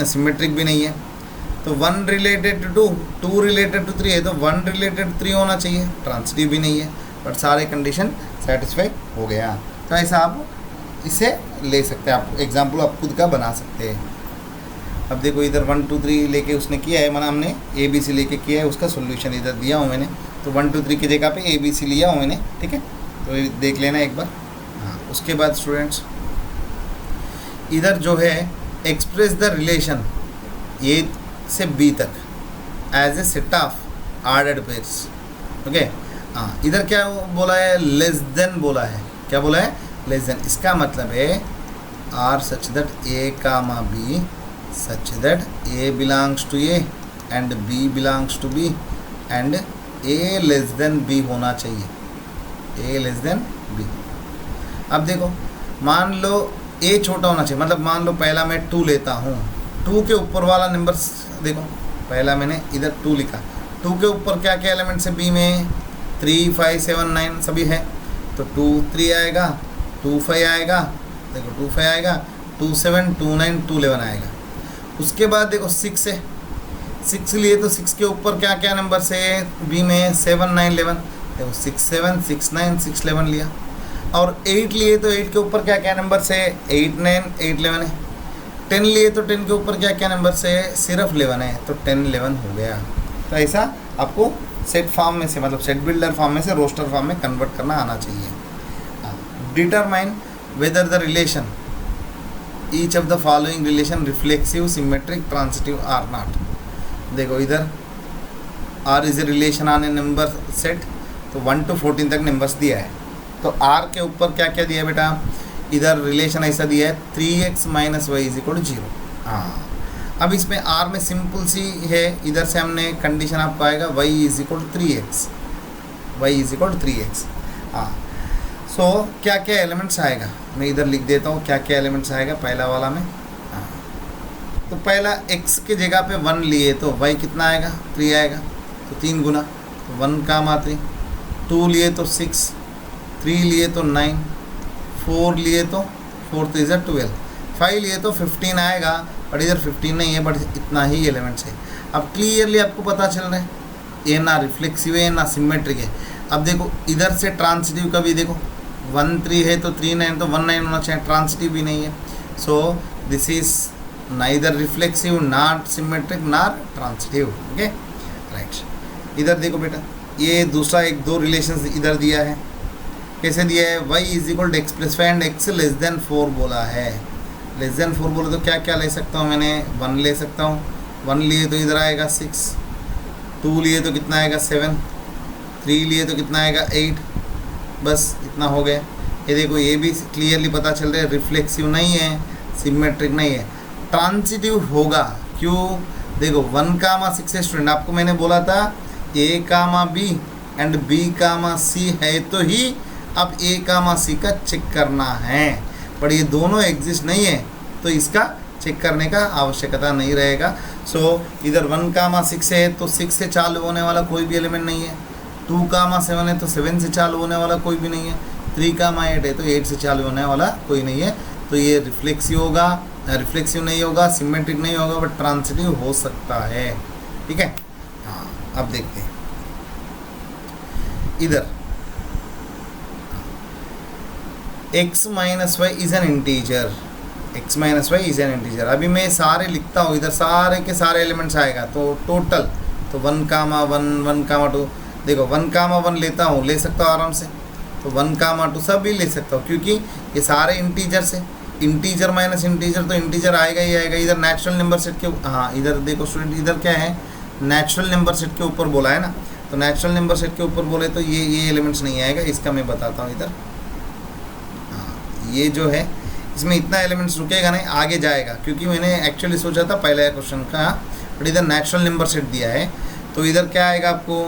सिमेट्रिक भी नहीं है। तो 1 रिलेटेड टू 2 रिलेटेड टू 3 है तो 1 रिलेटेड 3 होना चाहिए, ट्रांसिटिव भी नहीं है, बट सारे कंडीशन सेटिस्फाई हो गया। तो ऐसा आप इसे ले सकते हैं, आप एग्जाम्पल आप खुद का बना सकते हैं। अब देखो इधर 1 2 3 लेके उसने किया है, माना हमने ABC लेके किया है, उसका सोल्यूशन इधर दिया हूँ मैंने। तो 1 2 3 की जगह पे ABC लिया हूँ मैंने, ठीक है। तो देख लेना एक बार। हाँ, उसके बाद स्टूडेंट्स इधर जो है एक्सप्रेस द रिलेशन A से B तक as a set of ordered pairs, okay. हाँ, इधर क्या बोला है, लेस देन बोला है। क्या बोला है, लेस देन। इसका मतलब है R such that A, B such that A belongs to A and B belongs to B and A less than B होना चाहिए, A less than B। अब देखो मान लो A छोटा होना चाहिए, मतलब मान लो पहला मैं 2 लेता हूँ, 2 के ऊपर वाला नंबर देखो, पहला मैंने इधर 2 लिखा, 2 के ऊपर क्या क्या एलिमेंट्स है B में, 3 5 7 9 सभी है। तो 2 3 आएगा, 2 5 आएगा, देखो 2 5 आएगा, 2 7 2 9 2 11 आएगा। उसके बाद देखो 6 है, 6 लिए तो 6 के ऊपर क्या क्या नंबर से बी में 7 9 11, देखो 6 7 6 9 6 11 लिया। और 8 लिए तो 8 के ऊपर क्या क्या नंबर से 8 9 8 11 है। 10 लिए तो 10 के ऊपर क्या क्या नंबर से सिर्फ 11 है, तो 10 11 हो गया। तो ऐसा आपको सेट फॉर्म में से, मतलब सेट बिल्डर फॉर्म में से रोस्टर फॉर्म में कन्वर्ट करना आना चाहिए। Determine whether the relation each of the following relation reflexive, symmetric, transitive or not. देखो इधर R is a relation on a number set, तो 1 to 14 तक नंबर्स दिया है। तो आर के ऊपर क्या क्या दिया है बेटा, इधर रिलेशन ऐसा दिया है 3x - y = 0। हाँ, अब इसमें आर में सिंपल सी है, इधर से हमने कंडीशन आपको आएगा y = 3x, y = 3x। हाँ, सो क्या क्या एलिमेंट्स आएगा, मैं इधर लिख देता हूँ क्या क्या एलिमेंट्स आएगा पहला वाला में। हाँ, तो पहला x के जगह पे 1 लिए तो y कितना आएगा, 3 आएगा, तो 3 गुना, तो 1,3। 2 लिए तो 6, 3 लिए तो 9, 4 लिए तो 4 3 = 12, 5 लिए तो 15 आएगा, बट इधर 15 नहीं है, बट इतना ही एलिमेंट्स है। अब क्लियरली आपको पता चल रहा है ये ना रिफ्लेक्सिव है ना सिमेट्रिक है। अब देखो इधर से ट्रांसिटिव का भी देखो 1 3 है तो 3 9, तो 1 9 होना चाहिए, ट्रांसिटिव भी नहीं है। सो this is neither reflexive, not symmetric, not transitive, okay right. इधर देखो बेटा, ये दूसरा 1 2 रिलेशन इधर दिया है, कैसे दिया है, y = x + 5 एंड x < 4 बोला है। <4 बोले तो क्या क्या ले सकता हूँ मैंने, 1 ले सकता हूँ, 1 लिए तो इधर आएगा 6, 2 लिए तो कितना आएगा 7, 3 लिए तो कितना आएगा 8, बस इतना हो गया। ये देखो ये भी क्लियरली पता चल रहा है रिफ्लेक्सिव नहीं है, सिमेट्रिक नहीं है, ट्रांसिटिव होगा। क्यों, देखो 1,6 है स्टूडेंट, आपको मैंने बोला था A, B and B, C है तो ही अब A, C का चेक करना है, पर ये दोनों एग्जिस्ट नहीं है तो इसका चेक करने का आवश्यकता नहीं रहेगा। सो इधर 1,6 है तो 6 से चालू होने वाला कोई भी एलिमेंट नहीं है, 2,7 है तो 7 से चालू होने वाला कोई भी नहीं है, 3,8 है तो 8 से चालू होने वाला कोई नहीं है। तो ये रिफ्लेक्सिव होगा, रिफ्लेक्सिव नहीं होगा, सिमेट्रिक नहीं होगा, बट ट्रांसिटिव हो सकता है, ठीक है। हाँ, अब देखते हैं इधर x minus y is an integer, x minus y is an integer. अभी मैं सारे लिखता हूँ, इधर सारे के सारे एलिमेंट्स आएगा, तो टोटल तो 1 कामा 1 1 कामा 2, देखो 1 कामा 1 लेता हूँ, ले सकता हूँ आराम से, तो 1 कामा 2 सब भी ले सकता हूँ, क्योंकि ये सारे इंटीजर से, इंटीजर माइनस इंटीजर तो इंटीजर आएगा ही आएगा। इधर नेचुरल नंबर सेट के, हाँ इधर देखो स्टूडेंट, इधर क्या है, नेचुरल नंबर सेट के ऊपर बोला है ना, तो नेचुरल नंबर सेट के ऊपर बोले तो ये एलिमेंट्स नहीं आएगा, इसका मैं बताता हूँ इधर। हाँ ये जो है इसमें इतना एलिमेंट्स रुकेगा नहीं, आगे जाएगा, क्योंकि मैंने एक्चुअली सोचा था पहले क्वेश्चन का, बट इधर नेचुरल नंबर सेट दिया है, तो इधर क्या आएगा आपको,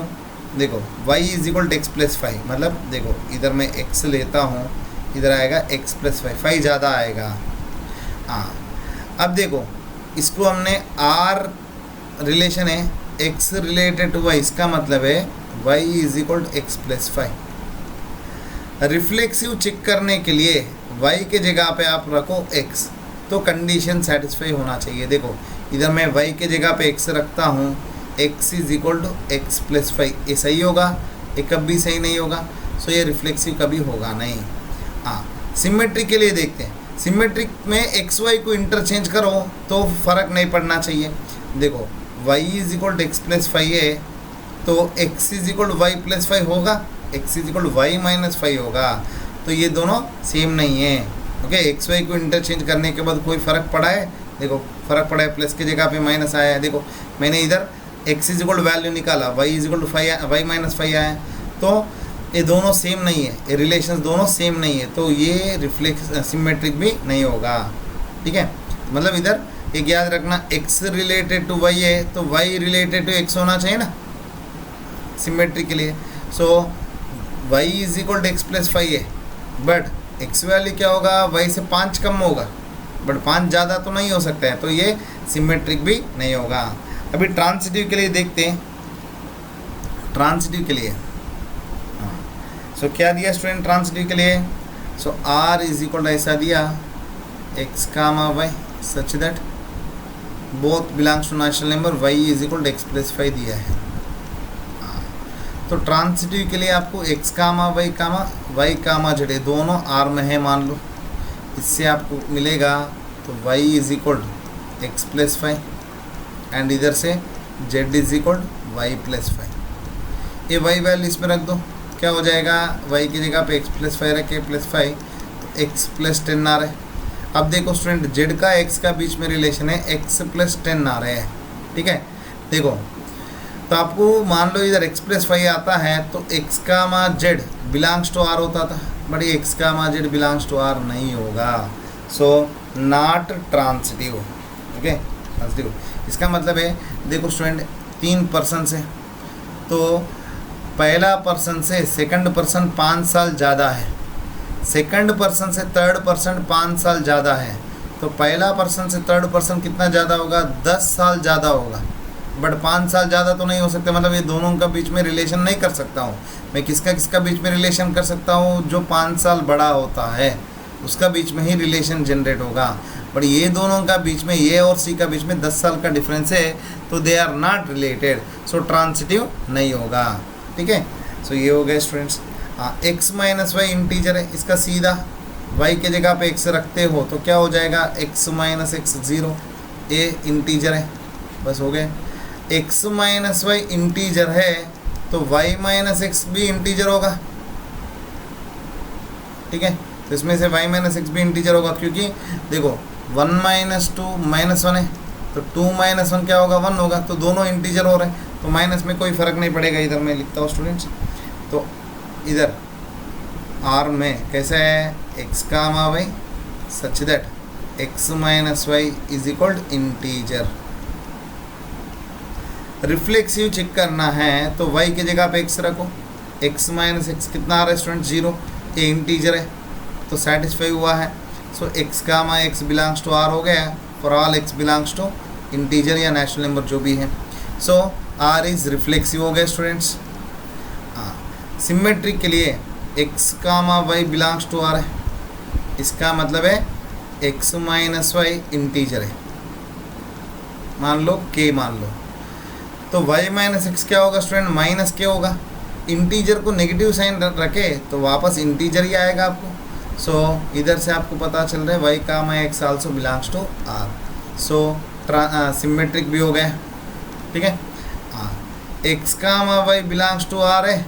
देखो y is equal to x plus 5, मतलब देखो इधर मैं x लेता हूँ, इधर आएगा x प्लस 5, 5 ज़्यादा आएगा। हाँ अब देखो इसको हमने r रिलेशन है x रिलेटेड टू y, इसका मतलब है y is equal to x plus 5। Reflexive check करने के लिए y के जगह पे आप रखो x, तो कंडीशन सेटिस्फाई होना चाहिए। देखो इधर मैं y के जगह पे x रखता हूँ, x is equal to x plus 5, ये सही होगा, ये कभी सही नहीं होगा, सो ये रिफ्लेक्सिव कभी होगा नहीं। हाँ सिमेट्रिक के लिए देखते हैं, सिमेट्रिक में एक्स वाई को इंटरचेंज करो तो फ़र्क नहीं पड़ना चाहिए। देखो y is equal to x plus 5 है, तो x is equal to y plus 5 होगा, x is equal to y minus 5 होगा, तो ये दोनों सेम नहीं है। ओके, एक्स वाई को इंटरचेंज करने के बाद कोई फ़र्क पड़ा है, देखो फ़र्क पड़ा है, प्लस के जगह पे माइनस आया है। देखो मैंने इधर x इज इक्वल वैल्यू निकाला, y is equal to 5, y minus 5 आया, तो ये दोनों सेम नहीं है, ये रिलेशंस दोनों सेम नहीं है, तो ये रिफ्लेक्स सिमेट्रिक भी नहीं होगा। ठीक है, मतलब इधर एक याद रखना, x रिलेटेड टू y है तो y रिलेटेड टू x होना चाहिए ना सिमेट्रिक के लिए। So y is equal to x plus 5 है, बट x वैल्यू क्या होगा, y से 5 कम होगा, बट 5 ज़्यादा तो नहीं हो सकता है, तो ये सिमेट्रिक भी नहीं होगा। अभी ट्रांसिटिव के लिए देखते हैं, ट्रांसिटिव के लिए सो क्या दिया स्टूडेंट ट्रांसिटिव के लिए, so r is equal to ऐसा दिया x comma y such that both belongs to natural number, y is equal to x plus 5 दिया है। तो ट्रांसिटिव के लिए आपको x comma y comma z दोनों r में है मान लो, इससे आपको मिलेगा तो y is equal to x plus 5 and इधर से z is equal to y plus 5। ये y वैल्यू इसमें रख दो, क्या हो जाएगा, y की जगह पे x प्लस 5 रखे, प्लस 5 तो x प्लस 10 आ रहा है। अब देखो स्टूडेंट z का x का बीच में रिलेशन है, x प्लस 10 आ रहे हैं। ठीक है, देखो तो आपको मान लो इधर x प्लस 5 आता है तो x का मा z बिलोंग्स टू r होता था, बट ये x का मा z बिलोंग्स टू r नहीं होगा, so not transitive. Okay, transitive इसका मतलब है, देखो स्टूडेंट 3 पर्सन से, तो पहला पर्सन से सेकंड पर्सन 5 साल ज़्यादा है, सेकंड पर्सन से थर्ड पर्सन 5 साल ज़्यादा है, तो पहला पर्सन से थर्ड पर्सन कितना ज़्यादा होगा, 10 साल ज़्यादा होगा, बट 5 साल ज़्यादा तो नहीं हो सकते, मतलब ये दोनों का बीच में रिलेशन नहीं कर सकता हूँ मैं। किसका बीच में रिलेशन कर सकता हूँ, जो 5 साल बड़ा होता है उसका बीच में ही रिलेशन जनरेट होगा, बट ये दोनों का बीच में, ये और सी का बीच में 10 साल का डिफरेंस है, तो they are not related, so transitive नहीं होगा। ठीक है, सो ये हो गया students. x minus Y integer है, इसका सीधा y के जगह पे x रखते हो तो क्या हो जाएगा, x माइनस एक्स 0, ये इंटीजर है, बस हो गए। x माइनस वाई इंटीजर है तो y माइनस एक्स भी इंटीजर होगा। ठीक है, तो इसमें से y माइनस एक्स भी इंटीजर होगा, क्योंकि देखो 1 माइनस 2 माइनस 1 है, तो 2 माइनस 1 क्या होगा, 1 होगा, तो दोनों इंटीजर हो रहे हैं, तो माइनस में कोई फ़र्क नहीं पड़ेगा। इधर मैं लिखता हूँ स्टूडेंट्स, तो इधर r में कैसे है, x comma y such that x minus y is equal to integer. Reflexive check करना है तो y की जगह पे x रखो, x माइनस एक्स कितना आ रहा है स्टूडेंट, 0, ये इंटीजर है तो सेटिस्फाई हुआ है। So x comma x belongs to r हो गया, for all x belongs to integer या नेचुरल नंबर जो भी है, सो r इज़ रिफ्लेक्सिव हो गया स्टूडेंट्स। सिमेट्रिक के लिए x comma y belongs to r है, इसका मतलब है x माइनस वाई इंटीजर है, मान लो k मान लो, तो y माइनस एक्स क्या होगा स्टूडेंट, माइनस k होगा, इंटीजर को नेगेटिव साइन रखे तो वापस इंटीजर ही आएगा आपको। सो इधर से आपको पता चल रहा है Y comma X also belongs to R. So symmetric भी हो गया, ठीक है। हाँ, X comma Y belongs to R है,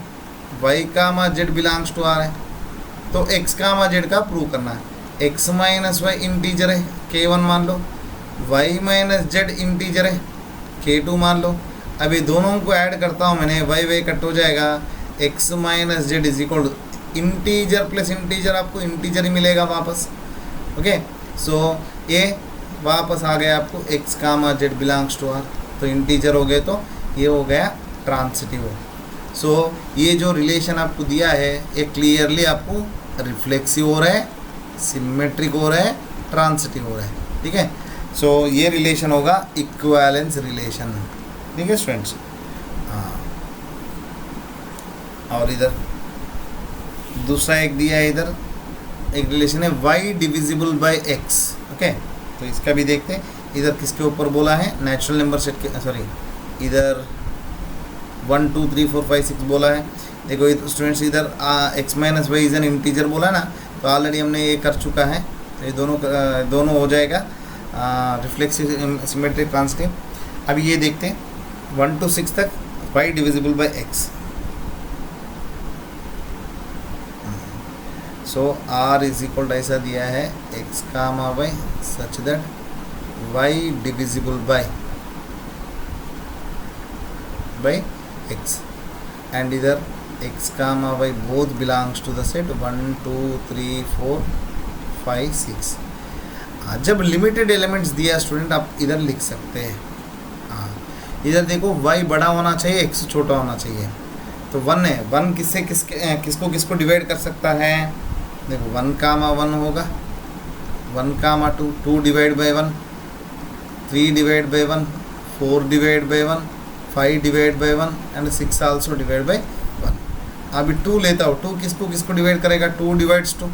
Y comma Z belongs to R है। तो एक्स कामा जेड का प्रूव करना है। एक्स माइनस वाई इंटीजर है, k1 मान लो, वाई माइनस जेड इंटीजर है, k2 मान लो। अभी दोनों को ऐड करता हूँ मैंने, वाई वाई कट हो जाएगा, x minus z is equal integer plus integer, आपको इंटीजर ही मिलेगा वापस। ओके, सो ये वापस आ गया आपको x comma Z belongs to R, तो इंटीजर हो गए, तो ये हो गया ट्रांसिटिव। सो ये जो रिलेशन आपको दिया है ये क्लियरली आपको रिफ्लेक्सिव हो रहा है, सिमेट्रिक हो रहा है, ट्रांसिटिव हो रहा है, ठीक है। सो ये रिलेशन होगा इक्विवेलेंस रिलेशन, ठीक है स्टूडेंट्स। हाँ, और इधर दूसरा एक दिया है, इधर एक रिलेशन है y divisible by x। Okay, तो इसका भी देखते हैं। इधर किसके ऊपर बोला है, नेचुरल नंबर सेट के, सॉरी इधर 1 2 3 4 5 6 बोला है। देखो स्टूडेंट्स, इधर x minus y is an integer बोला ना, तो ऑलरेडी हमने ये कर चुका है, तो ये दोनों हो जाएगा रिफ्लेक्सिव, सिमेट्रिक, ट्रांसिटिव। अभी ये देखते हैं 1 to 6 तक y divisible by x। So r is equal ऐसा दिया है x comma y such that y divisible by x, and इधर x comma y both belongs to the set 1 2 3 4 5 6। जब लिमिटेड एलिमेंट्स दिया स्टूडेंट, आप इधर लिख सकते हैं। हाँ, इधर देखो y बड़ा होना चाहिए, x छोटा होना चाहिए, तो 1 है, 1 किसको डिवाइड कर सकता है। देखो 1 कामा 1 होगा, 1 comma 2, 2 divide by 1, 3 divide by 1, 4 divide by 1, 5 divide by 1 and 6 also divide by 1। अभी 2 लेता हूँ, 2 किसको डिवाइड करेगा, 2 divides 2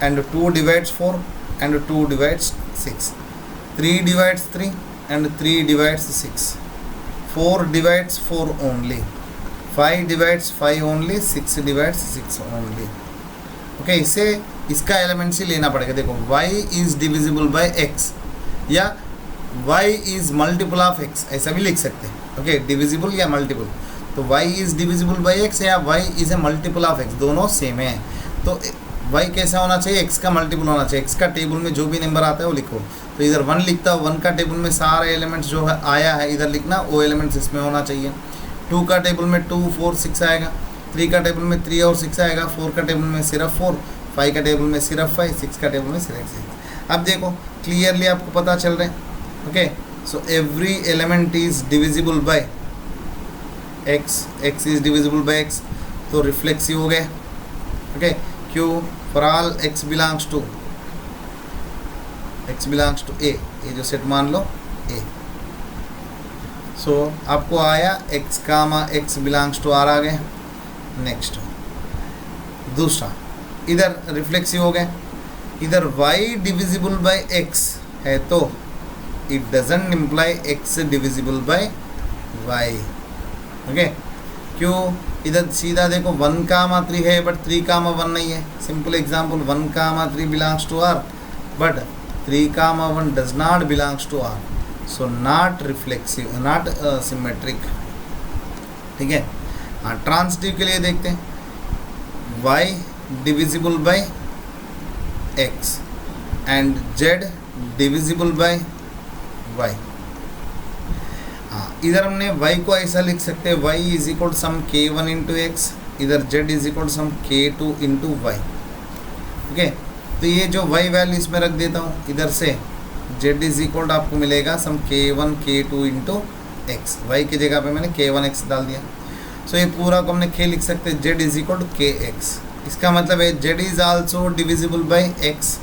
and 2 divides 4 and 2 divides 6, 3 divides 3 and 3 divides 6, 4 divides 4 only, 5 divides 5 only, 6 divides 6 only. Okay, इसे इसका एलिमेंट्स ही लेना पड़ेगा। देखो y is divisible by x या y is multiple of x, ऐसा भी लिख सकते हैं। ओके, डिविजिबल या मल्टीपल, तो y is divisible by x या y is A multiple of x, दोनों सेम है। तो y कैसा होना चाहिए, x का मल्टीपल होना चाहिए। x का टेबल में जो भी नंबर आता है वो लिखो, तो इधर 1 लिखता हूँ, 1 का टेबल में सारे एलिमेंट्स जो है आया है इधर लिखना, वो एलिमेंट्स इसमें होना चाहिए। 2 का टेबल में 2 4 6 आएगा, 3 का टेबल में 3 और 6 आएगा, 4 का टेबल में सिर्फ 4, 5 का टेबल में सिर्फ 5, 6 का टेबल में सिर्फ 6। अब देखो क्लियरली आपको पता चल रहा है। Okay, so every element is divisible by x is divisible by x, तो रिफ्लेक्सिव हो गए। ओके, क्यों, for all x belongs to a, ये जो सेट मान लो a। सो आपको आया x comma x belongs to r आ गए। नेक्स्ट दूसरा, इधर रिफ्लेक्सिव हो गए, इधर y डिविजिबल बाय x है, तो it doesn't imply x divisible by y। Okay, क्यों, इधर सीधा देखो 1 कामा 3 है बट 3 कामा 1 नहीं है। Simple example, 1 comma 3 belongs to r but 3 comma 1 does not belongs to r, so not reflexive, not symmetric, ठीक है। हाँ, ट्रांसिटिव के लिए देखते हैं, y divisible by x and z divisible by y। हाँ, इधर हमने y को ऐसा लिख सकते हैं, y is equal some k1 into x, इधर z is equal some k2 into y. Okay, तो ये जो y वैल्यू इसमें रख देता हूँ, इधर से z इज इक्वल आपको मिलेगा सम k1 k2 into x, Y की जगह पे मैंने k1x डाल दिया। सो ये पूरा को हमने k लिख सकते हैं, z is equal to kx। इसका मतलब है z is also divisible by x।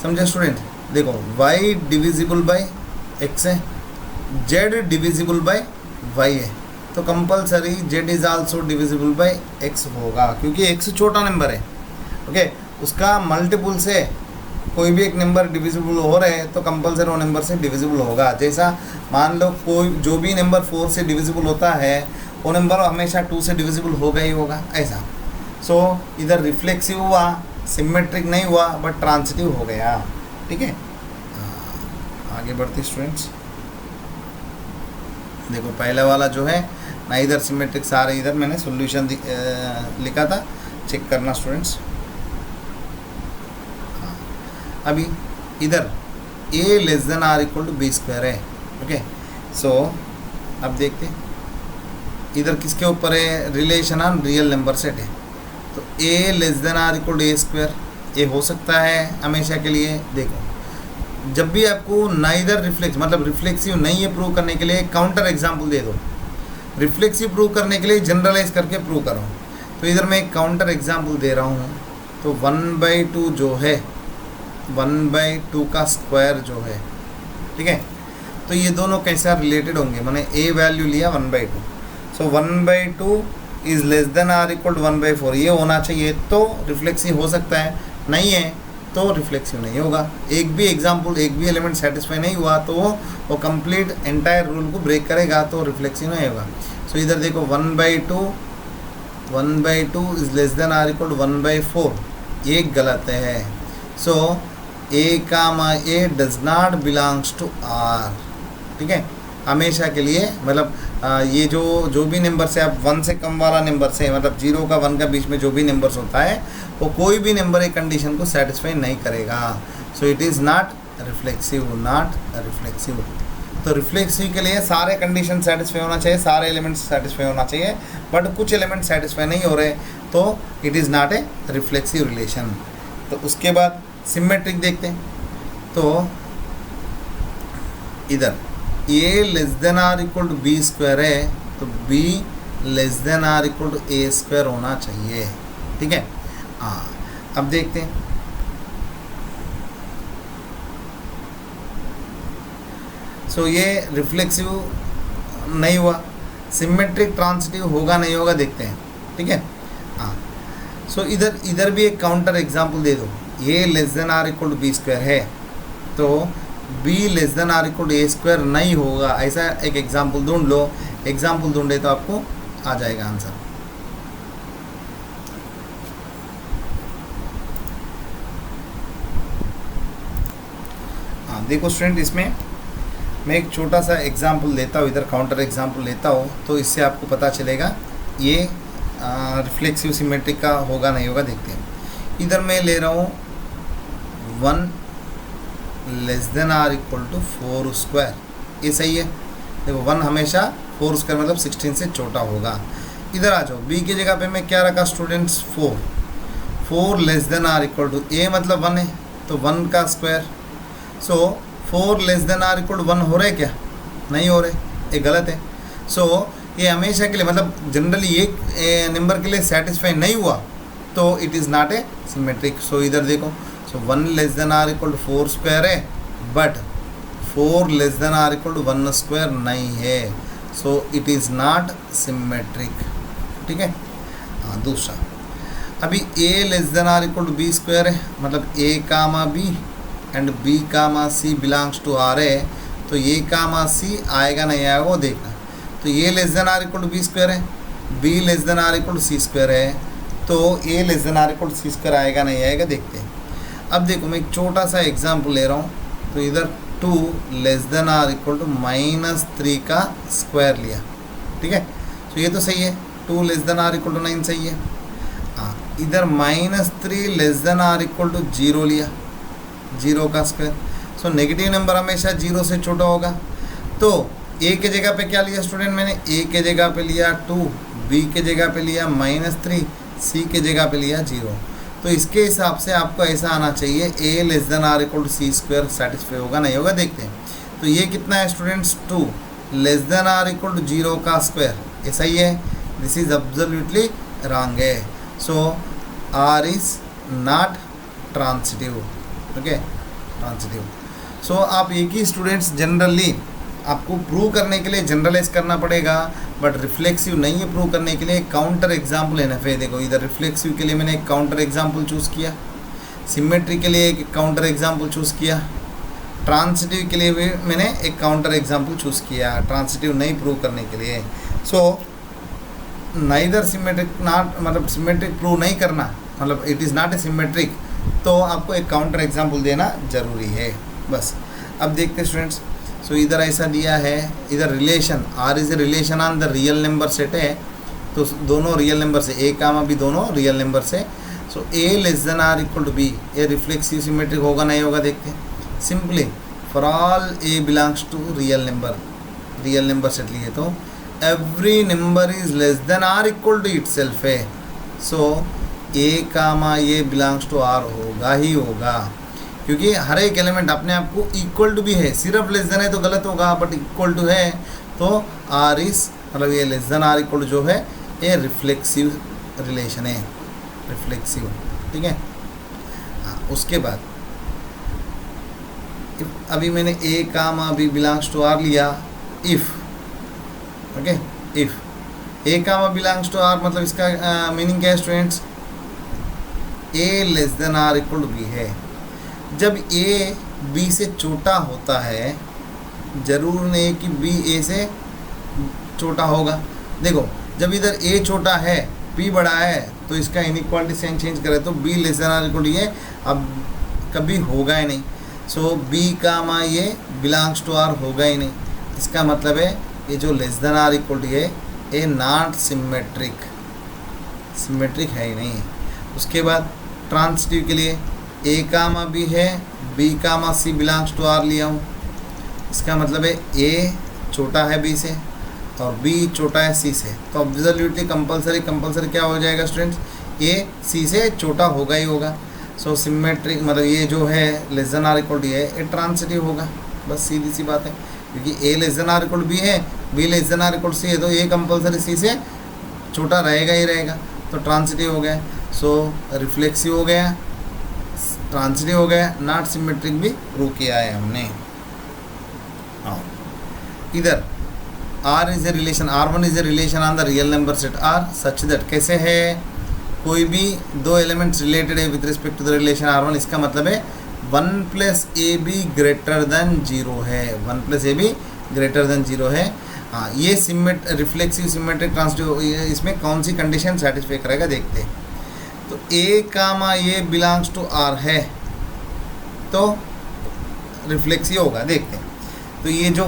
समझे स्टूडेंट, देखो y डिविजिबल बाय x है, z डिविजिबल बाय y है, तो compulsory z is also divisible by x होगा, क्योंकि x छोटा नंबर है। ओके, उसका मल्टीपल से कोई भी एक नंबर डिविजिबल हो रहे हैं तो कंपलसरी वो नंबर से डिविजिबल होगा। जैसा मान लो कोई जो भी नंबर 4 से डिविजिबल होता है वो नंबर हमेशा 2 से डिविजिबल होगा ही होगा, ऐसा। सो इधर रिफ्लेक्सिव हुआ, सिमेट्रिक नहीं हुआ, बट ट्रांसिटिव हो गया। ठीक है, आगे बढ़ते स्टूडेंट्स। देखो पहला वाला जो है ना, इधर सिमेट्रिक सारे, इधर मैंने सॉल्यूशन लिखा था, चेक करना स्टूडेंट्स। अभी इधर a less than or equal to B square है। ओके, सो अब देखते इधर किसके ऊपर है, relation on real number set है। तो a less than or equal to A square, ये हो सकता है हमेशा के लिए। देखो जब भी आपको नाइदर रिफ्लेक्स मतलब रिफ्लेक्सिव नहीं है प्रूव करने के लिए काउंटर एग्जाम्पल दे दो, रिफ्लेक्सिव प्रूव करने के लिए जनरलाइज करके प्रूव करो। तो इधर मैं एक काउंटर एग्जाम्पल दे रहा हूँ। तो 1/2 जो है, 1/2 का स्क्वायर जो है, ठीक है, तो ये दोनों कैसे रिलेटेड होंगे। मैंने a वैल्यू लिया 1/2, सो 1/2 is less than or equal to 1/4, ये होना चाहिए तो रिफ्लेक्सिव हो सकता है, नहीं है तो रिफ्लेक्सिव नहीं होगा। एक भी एग्जाम्पल, एक भी एलिमेंट सेटिस्फाई नहीं हुआ तो वो कंप्लीट एंटायर रूल को ब्रेक करेगा, तो रिफ्लेक्सिव नहीं होगा। सो इधर देखो 1/2 is less than or equal to 1/4, ये गलत है। So a does not belongs to r। ठीक है, हमेशा के लिए मतलब ये जो भी नंबर से आप 1 से कम वाला नंबर से, मतलब 0 का 1 का बीच में जो भी नंबर्स होता है, वो कोई भी नंबर एक कंडीशन को सेटिस्फाई नहीं करेगा। So it is not reflexive, not reflexive. तो रिफ्लेक्सिव के लिए सारे कंडीशन सेटिस्फाई होना चाहिए, सारे एलिमेंट्स सेटिस्फाई होना चाहिए, बट कुछ एलिमेंट सेटिस्फाई नहीं हो रहे, तो it is not a reflexive relation. तो उसके बाद सिमेट्रिक देखते हैं। तो इधर a less than or equal to B square है, तो b less than or equal to A square होना चाहिए। ठीक है, हाँ अब देखते हैं। सो ये रिफ्लेक्सिव नहीं हुआ, सिमेट्रिक ट्रांसिटिव होगा नहीं होगा, देखते हैं। ठीक है, हाँ। सो इधर भी एक काउंटर एग्जांपल दे दो, a less than or equal to B square है, तो b less than or equal to A square नहीं होगा, ऐसा एक एग्जांपल ढूंढ लो। एग्जांपल ढूंढे तो आपको आ जाएगा आंसर। हाँ देखो स्टूडेंट, इसमें मैं एक छोटा सा एग्जांपल लेता हूँ, इधर काउंटर एग्जांपल लेता हूँ, तो इससे आपको पता चलेगा ये रिफ्लेक्सिव सिमेट्रिक का होगा नहीं होगा, देखते हैं। इधर मैं ले रहा हूँ 1 less than or equal to 4 square, ये सही है। देखो 1 हमेशा 4 स्क्वायर मतलब 16 से छोटा होगा। इधर आ जाओ, b की जगह पे मैं क्या रखा students, 4 less than or equal to, a मतलब 1 है तो 1 का square. So 4 less than or equal to 1 हो रहे क्या, नहीं हो रहे, ये गलत है। सो ये हमेशा के लिए मतलब जनरली एक नंबर के लिए सेटिस्फाई नहीं हुआ तो it is not a symmetric. So इधर देखो, so 1 less than or equal to 4 square है, but 4 less than or equal to 1 square नहीं है, सो इट इज़ नॉट सिमेट्रिक। ठीक है, हाँ दूसरा, अभी a less than or equal to B square है, मतलब a comma b and b comma c belongs to r है, तो a कामा c आएगा नहीं आएगा वो देखना। तो a less than or equal to B square है, b less than or equal to C square है, तो a less than or equal to C square आएगा नहीं आएगा, देखते हैं। अब देखो मैं एक छोटा सा एग्जांपल ले रहा हूँ, तो इधर 2 less than or equal to -3 का स्क्वायर लिया। ठीक है, तो ये तो सही है, 2 less than or equal to 9 सही है। हाँ, इधर -3 less than or equal to 0 लिया, 0 का स्क्वायर। सो नेगेटिव नंबर हमेशा 0 से छोटा होगा, तो a के जगह पे क्या लिया स्टूडेंट, मैंने a के जगह पे लिया 2, b के जगह पे लिया -3, c के जगह पे लिया 0। तो इसके हिसाब से आपको ऐसा आना चाहिए, a less than or equal to C square satisfy होगा नहीं होगा, देखते हैं। तो ये कितना है students, 2 less than or equal to 0 का स्क्वायर, ये सही है, दिस इज एब्सोल्युटली रॉन्ग है। So r is not transitive. Okay, transitive. So आप एक ही स्टूडेंट्स जनरली आपको प्रूव करने के लिए जनरलाइज करना पड़ेगा, बट रिफ्लेक्सिव नहीं है प्रूव करने के लिए काउंटर एग्जाम्पल है ना। फिर देखो इधर रिफ्लेक्सिव के लिए मैंने एक काउंटर एग्जाम्पल चूज़ किया, सिमेट्री के लिए एक काउंटर एग्जाम्पल चूज़ किया, ट्रांसिटिव के लिए भी मैंने एक काउंटर एग्जाम्पल चूज़ किया, ट्रांसिटिव नहीं प्रूव करने के लिए। सो नाइदर सिमेट्रिक नॉट, मतलब सिमेट्रिक प्रूव नहीं करना, मतलब it is not a symmetric, तो आपको एक काउंटर एग्जाम्पल देना जरूरी है। बस अब देखते स्टूडेंट्स, सो इधर ऐसा दिया है, इधर relation R is a relation on the real number set है, तो दोनों रियल नंबर से, ए कामा बी दोनों रियल नंबर से। So A less than or equal to B, A reflexive symmetric होगा नहीं होगा देखते हैं। Simply for all A belongs to real number set लिए तो every number is less than or equal to itself है। So A comma A belongs to are होगा ही होगा, क्योंकि हर एक एलिमेंट अपने आप को इक्वल टू भी है, सिर्फ लेस देन है तो गलत होगा, बट इक्वल टू है तो आर इज, मतलब ये less than or equal to जो है ये रिफ्लेक्सिव रिलेशन है, रिफ्लेक्सिव, ठीक है। हाँ, उसके बाद अभी मैंने A comma B belongs to R लिया, if, okay, if A comma belongs to R, मतलब इसका मीनिंग क्या है students, A less than or equal to B है। जब ए बी से छोटा होता है, जरूर नहीं कि बी ए से छोटा होगा। देखो जब इधर ए छोटा है बी बड़ा है, तो इसका इनइक्वालिटी साइन चेंज करें तो B less than or equal to ये अब कभी होगा ही नहीं। सो बी कामा ये बिलोंग्स टू आर होगा ही नहीं, इसका मतलब है ये जो less than or equal to ये नॉट सिमेट्रिक, सिमेट्रिक है ही नहीं। उसके बाद ट्रांसिटिव के लिए ए कामा बी है, B comma C belongs to R लिया हूँ, इसका मतलब है ए छोटा है बी से और बी छोटा है सी से, तो ऑब्सोल्युटली कंपलसरी क्या हो जाएगा स्टूडेंट्स, ए सी से छोटा होगा ही होगा। सो सिमेट्रिक मतलब ये जो है less than or equal to ये ट्रांसिटिव होगा, बस सीधी सी बात है, क्योंकि A less than or equal to B है, B less than or equal to C है, तो ये कंपलसरी सी से छोटा रहेगा ही रहेगा, तो ट्रांसिटिव हो गया। सो रिफ्लेक्सिव हो गया, ट्रांसिटिव हो गया, नॉट सिमेट्रिक भी प्रूव किया है हमने। इधर R is a relation, R1 is a relation on the real number set R such that, कैसे है, कोई भी दो एलिमेंट्स रिलेटेड है with respect to the relation R1, इसका मतलब है 1 plus A B greater than 0 है, 1 plus A B greater than 0 है। हाँ, ये रिफ्लेक्सिव सिमेट्रिक ट्रांसिटिव, इसमें कौन सी कंडीशन सेटिस्फाई करेगा देखते हैं। तो ए कामा ये बिलोंग्स टू आर है तो रिफ्लेक्सिव होगा, देखते हैं। तो ये जो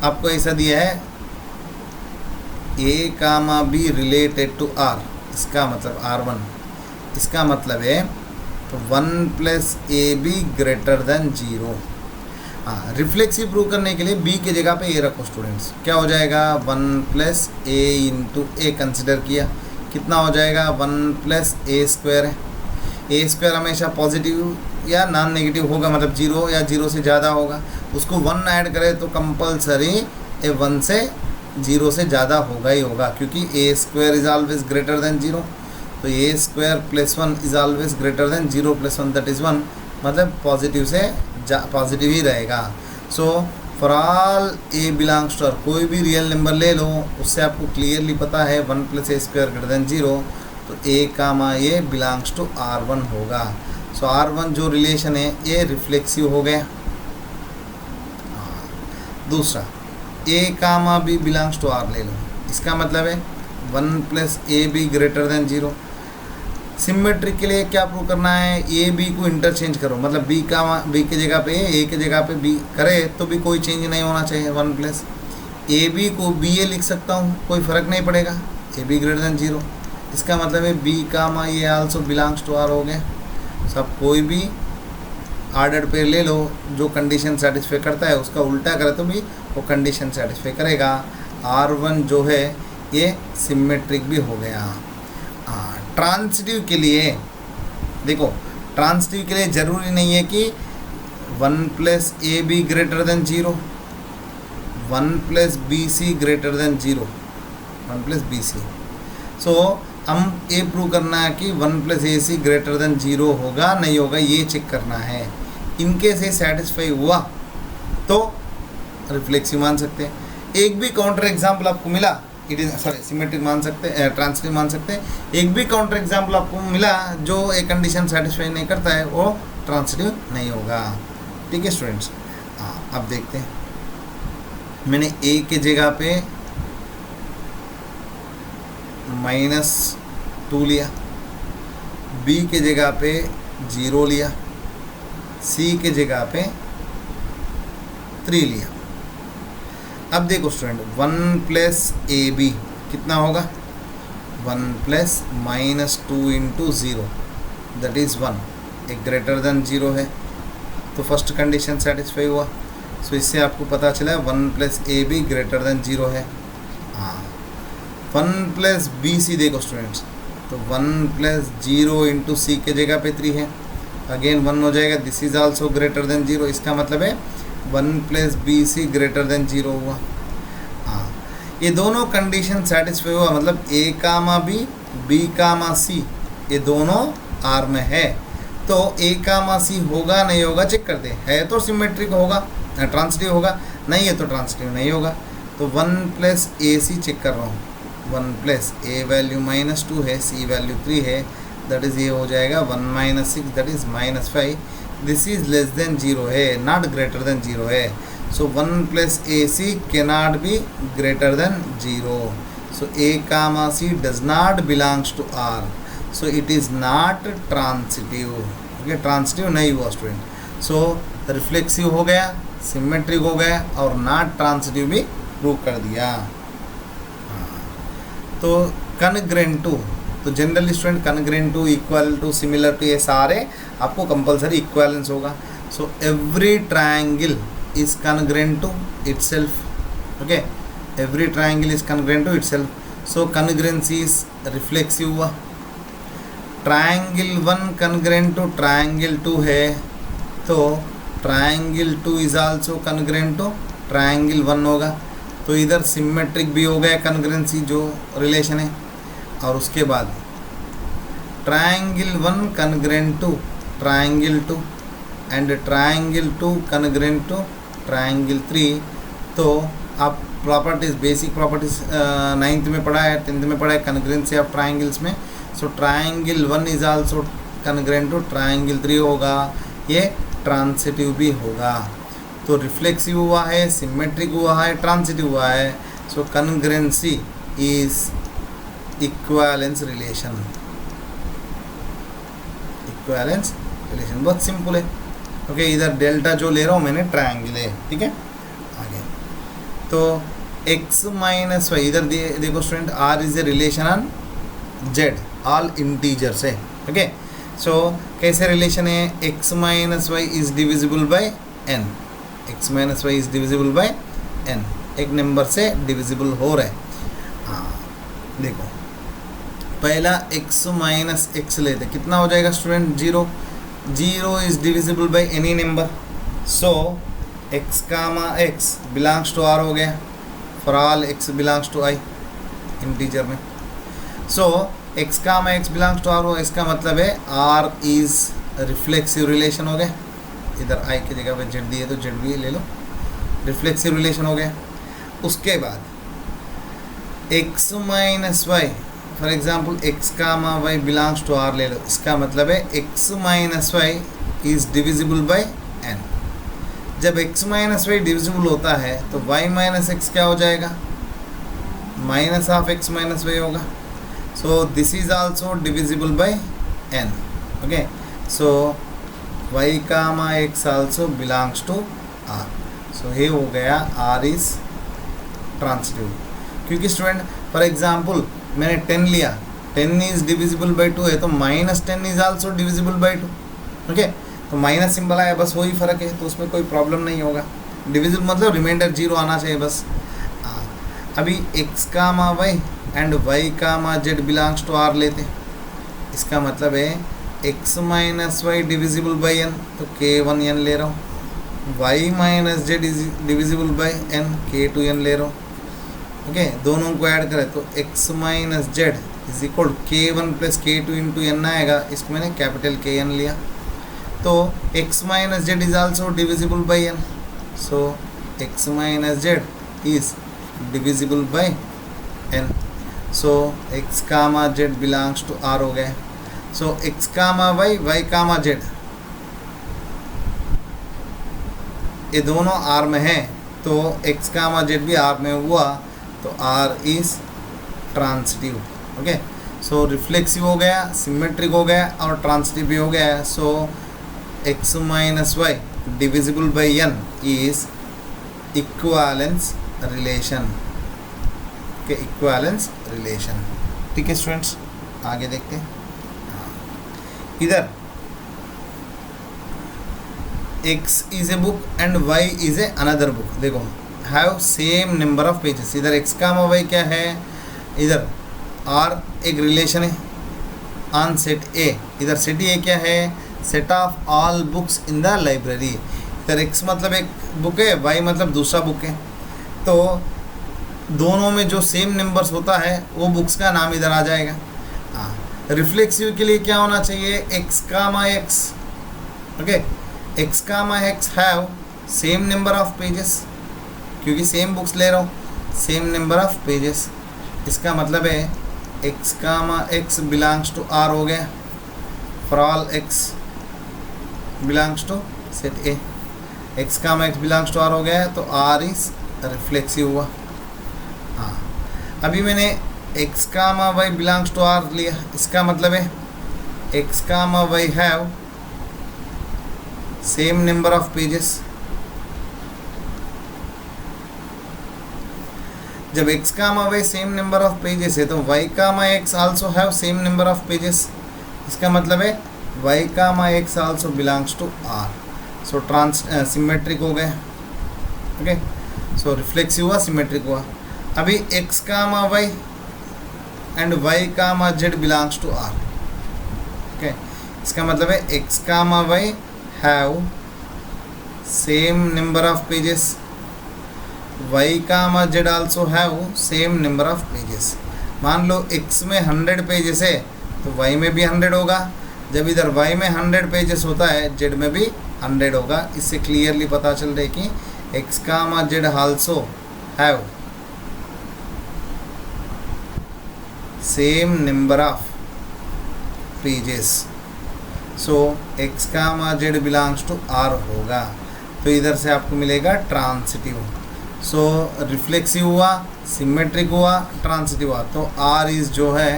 आपको ऐसा दिया है A comma B related to R, इसका मतलब R1, इसका मतलब है तो 1 plus A B greater than 0। हाँ, रिफ्लेक्सिव प्रूव करने के लिए बी की जगह पे ए रखो स्टूडेंट्स, क्या हो जाएगा 1 प्लस ए इंटू ए कंसिडर किया, कितना हो जाएगा 1 प्लस ए स्क्वायर है। ए स्क्वायर हमेशा पॉजिटिव या नॉन नेगेटिव होगा, मतलब 0 या 0 से ज़्यादा होगा, उसको 1 ऐड करें तो कंपलसरी ए 1 से 0 से ज़्यादा होगा ही होगा, क्योंकि A square is always greater than 0, तो A square plus 1 is always greater than 0 plus 1 that is 1, मतलब पॉजिटिव से पॉजिटिव ही रहेगा। So for all A belongs to R, कोई भी रियल नंबर ले लो, उससे आपको क्लियरली पता है 1 प्लस ए स्क्वायर ग्रेटर देन 0, तो ए कामा ये बिलोंग्स टू R1 होगा। सो R1 जो रिलेशन है ये रिफ्लेक्सिव हो गया। दूसरा ए comma B belongs to are ले लो, इसका मतलब है 1 plus A B greater than 0। Symmetric के लिए क्या प्रूव करना है, ए बी को इंटरचेंज करो, मतलब बी की जगह पे ए की जगह पे बी करे तो भी कोई चेंज नहीं होना चाहिए। 1 प्लस ए बी को बी ए लिख सकता हूँ, कोई फ़र्क नहीं पड़ेगा, ए बी ग्रेटर देन 0, इसका मतलब है बी कामा ये आल्सो बिलोंग्स टू आर हो गया। सब कोई भी आर्डर पेयर ले लो, जो कंडीशन सेटिस्फाई करता है उसका उल्टा करे तो भी वो कंडीशन सेटिस्फाई करेगा। R1 जो है ये सिमेट्रिक भी हो गया। ट्रांसिटिव के लिए देखो, ट्रांसिटिव के लिए ज़रूरी नहीं है कि 1 plus A B greater than 0, 1 plus B C greater than 0, 1 plus B C. So हम ये प्रूव करना है कि 1 plus A C greater than 0 होगा नहीं होगा, ये चेक करना है। इनके से सेटिस्फाई हुआ तो रिफ्लेक्सिव मान सकते हैं। एक भी काउंटर एग्जाम्पल आपको मिला, इट इज सिमेट्रिक मान सकते हैं, ट्रांसिटिव मान सकते हैं। एक भी काउंटर एग्जाम्पल आपको मिला जो एक कंडीशन सेटिस्फाई नहीं करता है, वो ट्रांसिटिव नहीं होगा। ठीक है स्टूडेंट्स, अब देखते हैं। मैंने ए के जगह पे -2 लिया, बी के जगह पे 0 लिया, सी के जगह पे 3 लिया। अब देखो स्टूडेंट 1 प्लस ए बी कितना होगा, 1 प्लस -2 इंटू 0 दैट इज़ 1, एक ग्रेटर देन 0 है, तो फर्स्ट कंडीशन सेटिस्फाई हुआ। सो इससे आपको पता चला 1 plus A B greater than 0 है। हाँ 1 प्लस बी सी देखो स्टूडेंट्स, तो 1 प्लस 0 इंटू सी के जगह पे 3 है, अगेन 1 हो जाएगा, this is also greater than 0, इसका मतलब है 1 plus B C greater than 0 हुआ। हाँ ये दोनों कंडीशन सेटिस्फाई हुआ, मतलब ए कामा बी कामा सी ये दोनों आर में है, तो ए कामा सी होगा नहीं होगा चेक करते है, तो सिमेट्रिक होगा, ट्रांसिटिव होगा, नहीं है तो ट्रांसिटिव नहीं होगा। तो 1 प्लस ए सी चेक कर रहा हूँ, 1 प्लस ए वैल्यू -2 है, सी वैल्यू 3 है, दैट इज़ ये हो जाएगा 1 - 6 that is -5, this is less than 0 है, नॉट ग्रेटर देन 0 है। So 1 plus A C cannot be greater than 0, so A comma C does not belongs to R, so it is not transitive. Okay transitive नहीं हुआ student, सो reflexive हो गया, symmetric हो गया और not transitive भी prove कर दिया। तो कनग्रेंट टू, तो generally student congruent to, equal to, similar to, ये सारे आपको कंपलसरी इक्विवेलेंस होगा। So every triangle is congruent to itself. Okay every triangle is congruent to itself, so congruency is reflexive हुआ। Triangle 1 congruent to triangle 2 है, तो triangle 2 is also congruent to triangle 1 होगा, तो इधर सिमेट्रिक भी हो गया कनग्रेंसी जो रिलेशन है। और उसके बाद triangle 1 congruent to triangle 2 and triangle 2 congruent to triangle 3, तो आप प्रॉपर्टीज, बेसिक प्रॉपर्टीज 9th में पढ़ा है, 10th में पढ़ा है कनग्रेंसी ऑफ ट्रायंगल्स में। So triangle 1 is also congruent to triangle 3 होगा, ये ट्रांसिटिव भी होगा। तो रिफ्लेक्सिव हुआ है, सिमेट्रिक हुआ है, ट्रांसिटिव हुआ है, so congruency is equivalence relation. Equivalence relation बहुत सिंपल है। ओके इधर डेल्टा जो ले रहा हूँ मैंने ट्रायंगल है, ठीक है। आगे तो x - y, इधर देखो student r is a relation on z, all integers है। ओके सो कैसे रिलेशन है, x - y is divisible by n, x - y is divisible by n, एक नंबर से डिविजिबल हो रहा है। हाँ देखो पहला x - x लेते, कितना हो जाएगा student 0, 0 is divisible by any number, so x comma x belongs to r हो गया, for all x belongs to i integer में। So x comma x belongs to r हो, इसका मतलब है r इज रिफ्लेक्सिव रिलेशन हो गया, इधर i की जगह पे z दिए तो z भी ले लो, रिफ्लेक्सिव रिलेशन हो गया। उसके बाद x - y, for example x comma y belongs to r ले लो, इसका मतलब है x - y is divisible by n। जब x - y डिविजिबल होता है तो y - x क्या हो जाएगा, माइनस ऑफ x - y होगा, so this is also divisible by n। Okay so y comma x also belongs to r, so ये हो गया r इज ट्रांसिटिव। क्योंकि स्टूडेंट फॉर एग्जांपल मैंने 10 लिया, 10 इज डिविजिबल बाय 2 है, तो -10 is also divisible bye 2। Okay तो minus symbol आया, बस वही फ़र्क है, तो उसमें कोई प्रॉब्लम नहीं होगा। डिविजिबल मतलब रिमाइंडर 0 आना चाहिए बस। अभी x comma y and y comma z belongs to r लेते, इसका मतलब है x - y divisible by n, तो k1 n ले रहा हूँ, y - z is divisible by n, k2 n ले रहा हूँ। ओके दोनों को ऐड करें तो x - z is equal k1 plus k2 into n आएगा, इसको मैंने कैपिटल Kn लिया, तो x - z is also divisible by n, so x - z is divisible by n, so x comma z belongs to r हो गए। सो x comma y, y comma z ये दोनों r में है, तो x कामा z भी r में हुआ, तो r is transitive. Okay. So reflexive हो गया, सिमेट्रिक हो गया और ट्रांसिटिव भी हो गया। So x minus Y divisible by n is equivalence relation के इक्वालेंस रिलेशन। ठीक है स्टूडेंट्स, आगे देखते हैं। इधर x is a book and y is a another book. देखो have same number of pages. इधर x का y क्या है, इधर r एक रिलेशन है ऑन सेट A। इधर सेट A क्या है, set of all books in the library. इधर x मतलब एक बुक है, y मतलब दूसरा बुक है। तो दोनों में जो सेम नंबर्स होता है वो बुक्स का नाम इधर आ जाएगा। हाँ, रिफ्लेक्सिव के लिए क्या होना चाहिए, x comma x। Okay, x comma x have same number of pages, क्योंकि सेम बुक्स ले रहा हूँ, सेम नंबर ऑफ पेजेस। इसका मतलब है x comma x belongs to R हो गया for all x belongs to set A। x comma x belongs to R हो गया है तो R इज रिफ्लेक्सिव हुआ। हाँ, अभी मैंने x comma y belongs to R लिया, इसका मतलब है x comma y have same number of pages. जब x comma y same number of pages है तो y comma x also have same number of pages. इसका मतलब है y comma x also belongs to R। So symmetric हो गए। Okay, so reflexive हुआ, symmetric हुआ। अभी x comma y and y comma z belongs to R। Okay, इसका मतलब है x comma y have same number of pages, y comma z also have same number of pages. मान लो x में 100 pages है तो y में भी 100 होगा। जब इधर y में 100 पेजेस होता है z में भी 100 होगा। इससे क्लियरली पता चल रहा है कि x comma z also have same number of pages. So x comma z belongs to R होगा। तो इधर से आपको मिलेगा ट्रांसिटिव। सो रिफ्लेक्सिव हुआ, सिमेट्रिक हुआ, ट्रांसिटिव हुआ, तो R इज जो है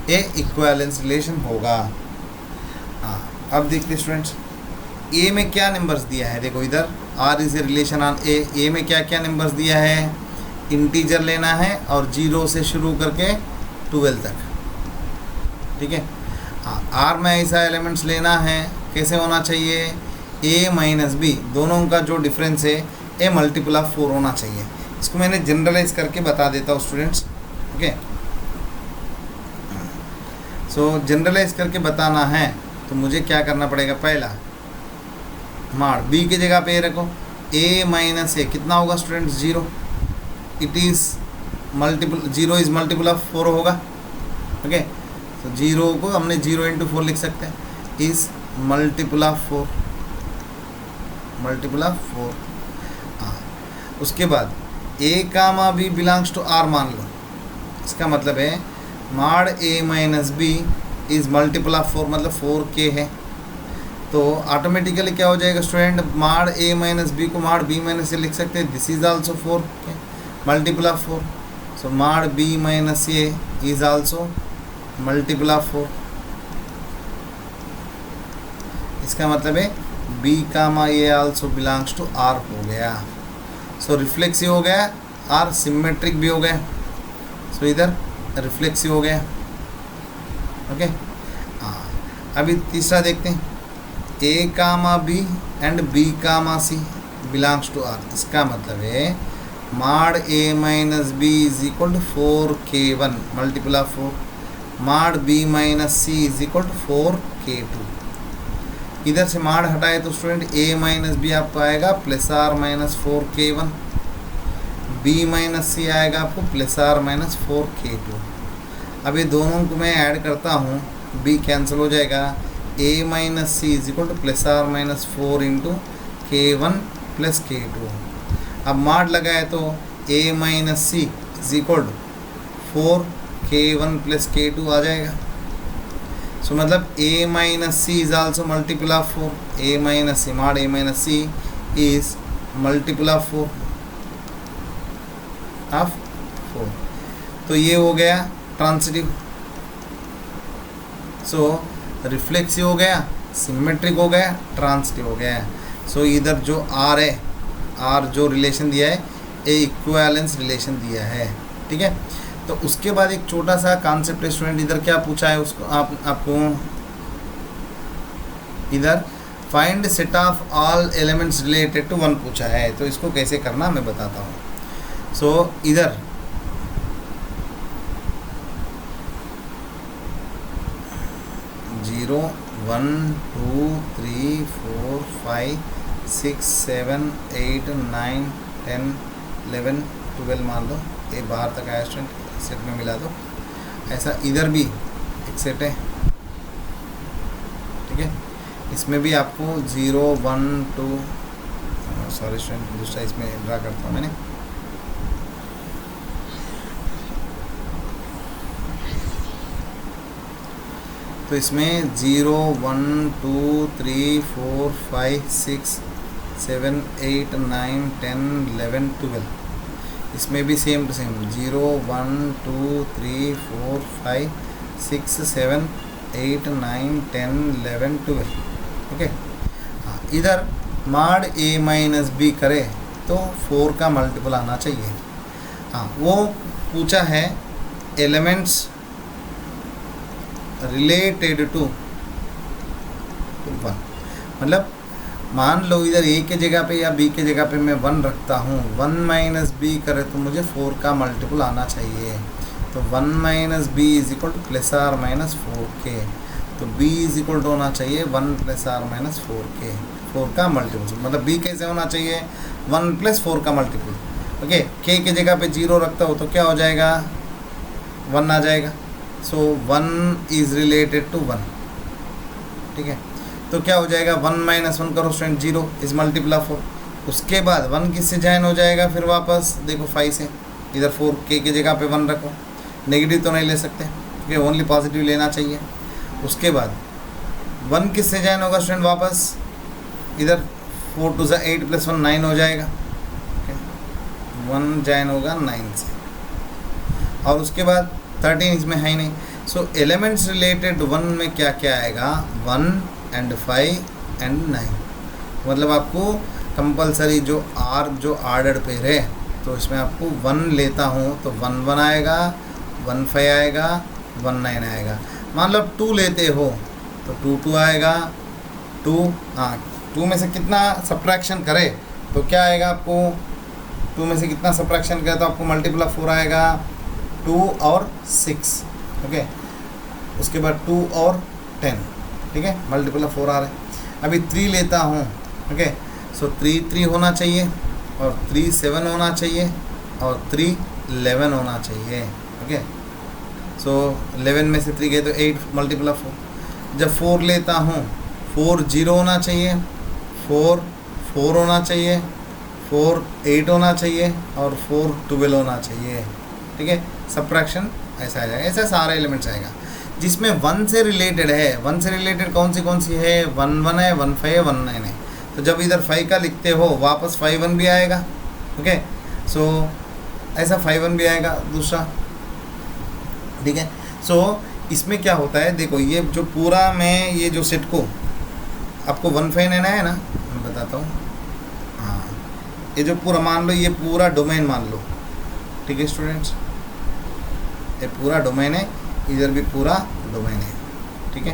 ए इक्विवेलेंस रिलेशन होगा। हाँ, अब देखते स्टूडेंट्स ए में क्या नंबर्स दिया है। देखो इधर R is a relation on A में क्या क्या नंबर्स दिया है, इंटीजर लेना है और 0 से शुरू करके 12 तक। ठीक है, हाँ, R में ऐसा एलिमेंट्स लेना है, कैसे होना चाहिए, a माइनस बी दोनों का जो डिफरेंस है ए मल्टीपल ऑफ 4 होना चाहिए। इसको मैंने जनरलाइज करके बता देता हूँ स्टूडेंट्स। ओके, सो जनरलाइज करके बताना है तो मुझे क्या करना पड़ेगा, पहला मार बी की जगह पे रखो, a माइनस ए कितना होगा students, 0। It is multiple, 0 is multiple of 4 होगा। ओके, तो 0 को हमने 0 इंटू 4 लिख सकते हैं, is multiple of 4, multiple of 4। हाँ, उसके बाद a comma b belongs to R मान लो। इसका मतलब है mod a minus B is multiple of 4, मतलब 4k है। तो ऑटोमेटिकली क्या हो जाएगा स्टूडेंट, माड a माइनस बी को माड b माइनस ए लिख सकते हैं, this is also 4k multiple of 4। So mod b minus A is also multiple of 4। इसका मतलब है b comma A also belongs to R हो गया। सो रिफ्लेक्सिव हो गया, R सिमेट्रिक भी हो गया। सो इधर रिफ्लेक्सिव हो गया। ओके, हाँ, अभी तीसरा देखते हैं, a comma b and b comma c belongs to R। इसका मतलब है mod a minus B is equal to 4k1 multiple of 4, mod b minus c is equal to 4k2। इधर से माड हटाए तो स्टूडेंट a माइनस बी आपको आएगा plus R minus 4k1, b minus C आएगा आपको प्लस आर माइनस 4k2। अब ये दोनों को मैं ऐड करता हूँ, b कैंसिल हो जाएगा, a minus C is equal to plus R minus 4 into k1 plus k2। अब माड लगाए तो a minus C is equal to 4k1 plus k2 आ जाएगा। सो मतलब a minus C is also multiple of 4, a minus C mod a minus C is multiple of 4 of 4। तो ये हो गया ट्रांसिटिव। सो रिफ्लेक्सिव हो गया, symmetric हो गया, ट्रांसिटिव हो गया। सो इधर जो आर है, आर जो रिलेशन दिया है ए इक्विवेलेंस रिलेशन दिया है, ठीक है। तो उसके बाद एक छोटा सा कॉन्सेप्ट स्टूडेंट, इधर क्या पूछा है उसको आपको इधर find set of all elements related to 1 पूछा है। तो इसको कैसे करना मैं बताता हूँ। सो इधर जीरो 1 2 3 4 5 6 7 8 9 10 11 12 मान लो, ये बाहर तक आया स्टूडेंट, सेट में मिला दो। ऐसा इधर भी एक सेट है, ठीक है। इसमें भी आपको 0 1 2, सॉरी स्टूडेंट दूसरा इसमें ड्रा करता हूँ मैंने। तो इसमें 0 1 2 3 4 5 6 7 8 9 10 11 12, इसमें भी सेम टू सेम 0 1 2 3 4 5 6 7 8 9 10 11 12, ओके। इधर मॉड a माइनस बी करे तो 4 का मल्टीपल आना चाहिए। हाँ, वो पूछा है एलिमेंट्स रिलेटेड टू 1, मतलब मान लो इधर a के जगह पे या b के जगह पे मैं 1 रखता हूँ, 1 माइनस बी करे तो मुझे 4 का मल्टीपल आना चाहिए। तो 1 minus B is equal to plus R minus 4k, तो b इज इक्वल टू होना चाहिए 1 प्लस आर माइनस 4k, 4 का मल्टीपल। मतलब b कैसे होना चाहिए, 1 प्लस 4 का मल्टीपल, ओके। k के जगह पे 0 रखता हो तो क्या हो जाएगा, 1 आ जाएगा। सो 1 इज रिलेटेड टू 1, ठीक है। तो क्या हो जाएगा, 1 माइनस 1 करो स्टूडेंट, 0 इज मल्टीपल ऑफ 4। उसके बाद 1 किससे ज्वाइन हो जाएगा, फिर वापस देखो 5 से, इधर 4 k के जगह पे 1 रखो, नेगेटिव तो नहीं ले सकते, ठीक है, ओनली पॉजिटिव लेना चाहिए। उसके बाद 1 किससे ज्वाइन होगा स्टूडेंट, वापस इधर 4 2 8 प्लस 1 9 हो जाएगा, 1 ज्वाइन होगा 9 से, और उसके बाद 13 इसमें है ही नहीं। सो एलिमेंट्स रिलेटेड 1 में क्या क्या आएगा, 1 एंड 5 एंड 9, मतलब आपको कंपलसरी जो आर्डर पेयर है तो इसमें आपको 1 लेता हूँ तो 1 1 आएगा, 1 5 आएगा, 1 9 आएगा। मान लो 2 लेते हो तो 2 2 आएगा, 2 हाँ 2 में से कितना सब्ट्रैक्शन करे तो क्या आएगा, आपको 2 में से कितना सब्ट्रैक्शन करे तो आपको मल्टीपल ऑफ 4 आएगा, 2 और 6, ओके। उसके बाद 2 और 10, ठीक है, मल्टीपल ऑफ 4 आ रहा है। अभी 3 लेता हूँ, ओके। सो 3 3 होना चाहिए, और 3 7 होना चाहिए, और 3 11 होना चाहिए, ओके। सो 11 में से 3 गए तो 8 मल्टीपल ऑफ 4। जब 4 लेता हूँ, 4 0 होना चाहिए, 4 4 होना चाहिए, 4 8 होना चाहिए, और 4 12 होना चाहिए, ठीक है। सब्ट्रैक्शन ऐसा आ जाएगा, ऐसा सारा एलिमेंट्स आएगा। जिसमें 1 से रिलेटेड है, 1 से रिलेटेड कौन सी है, 1 1 है, 1 5 है, 1 9 है। तो जब इधर 5 का लिखते हो वापस 5 1 भी आएगा, ओके। सो ऐसा 5 1 भी आएगा दूसरा, ठीक है। सो इसमें क्या होता है, देखो ये जो पूरा मैं ये जो सेट को आपको 1 5 9 है ना, मैं बताता हूँ। हाँ, ये जो पूरा मान लो, ये पूरा डोमेन मान लो, ठीक है स्टूडेंट्स, ये पूरा डोमेन है, इधर भी पूरा डोमेन है, ठीक है।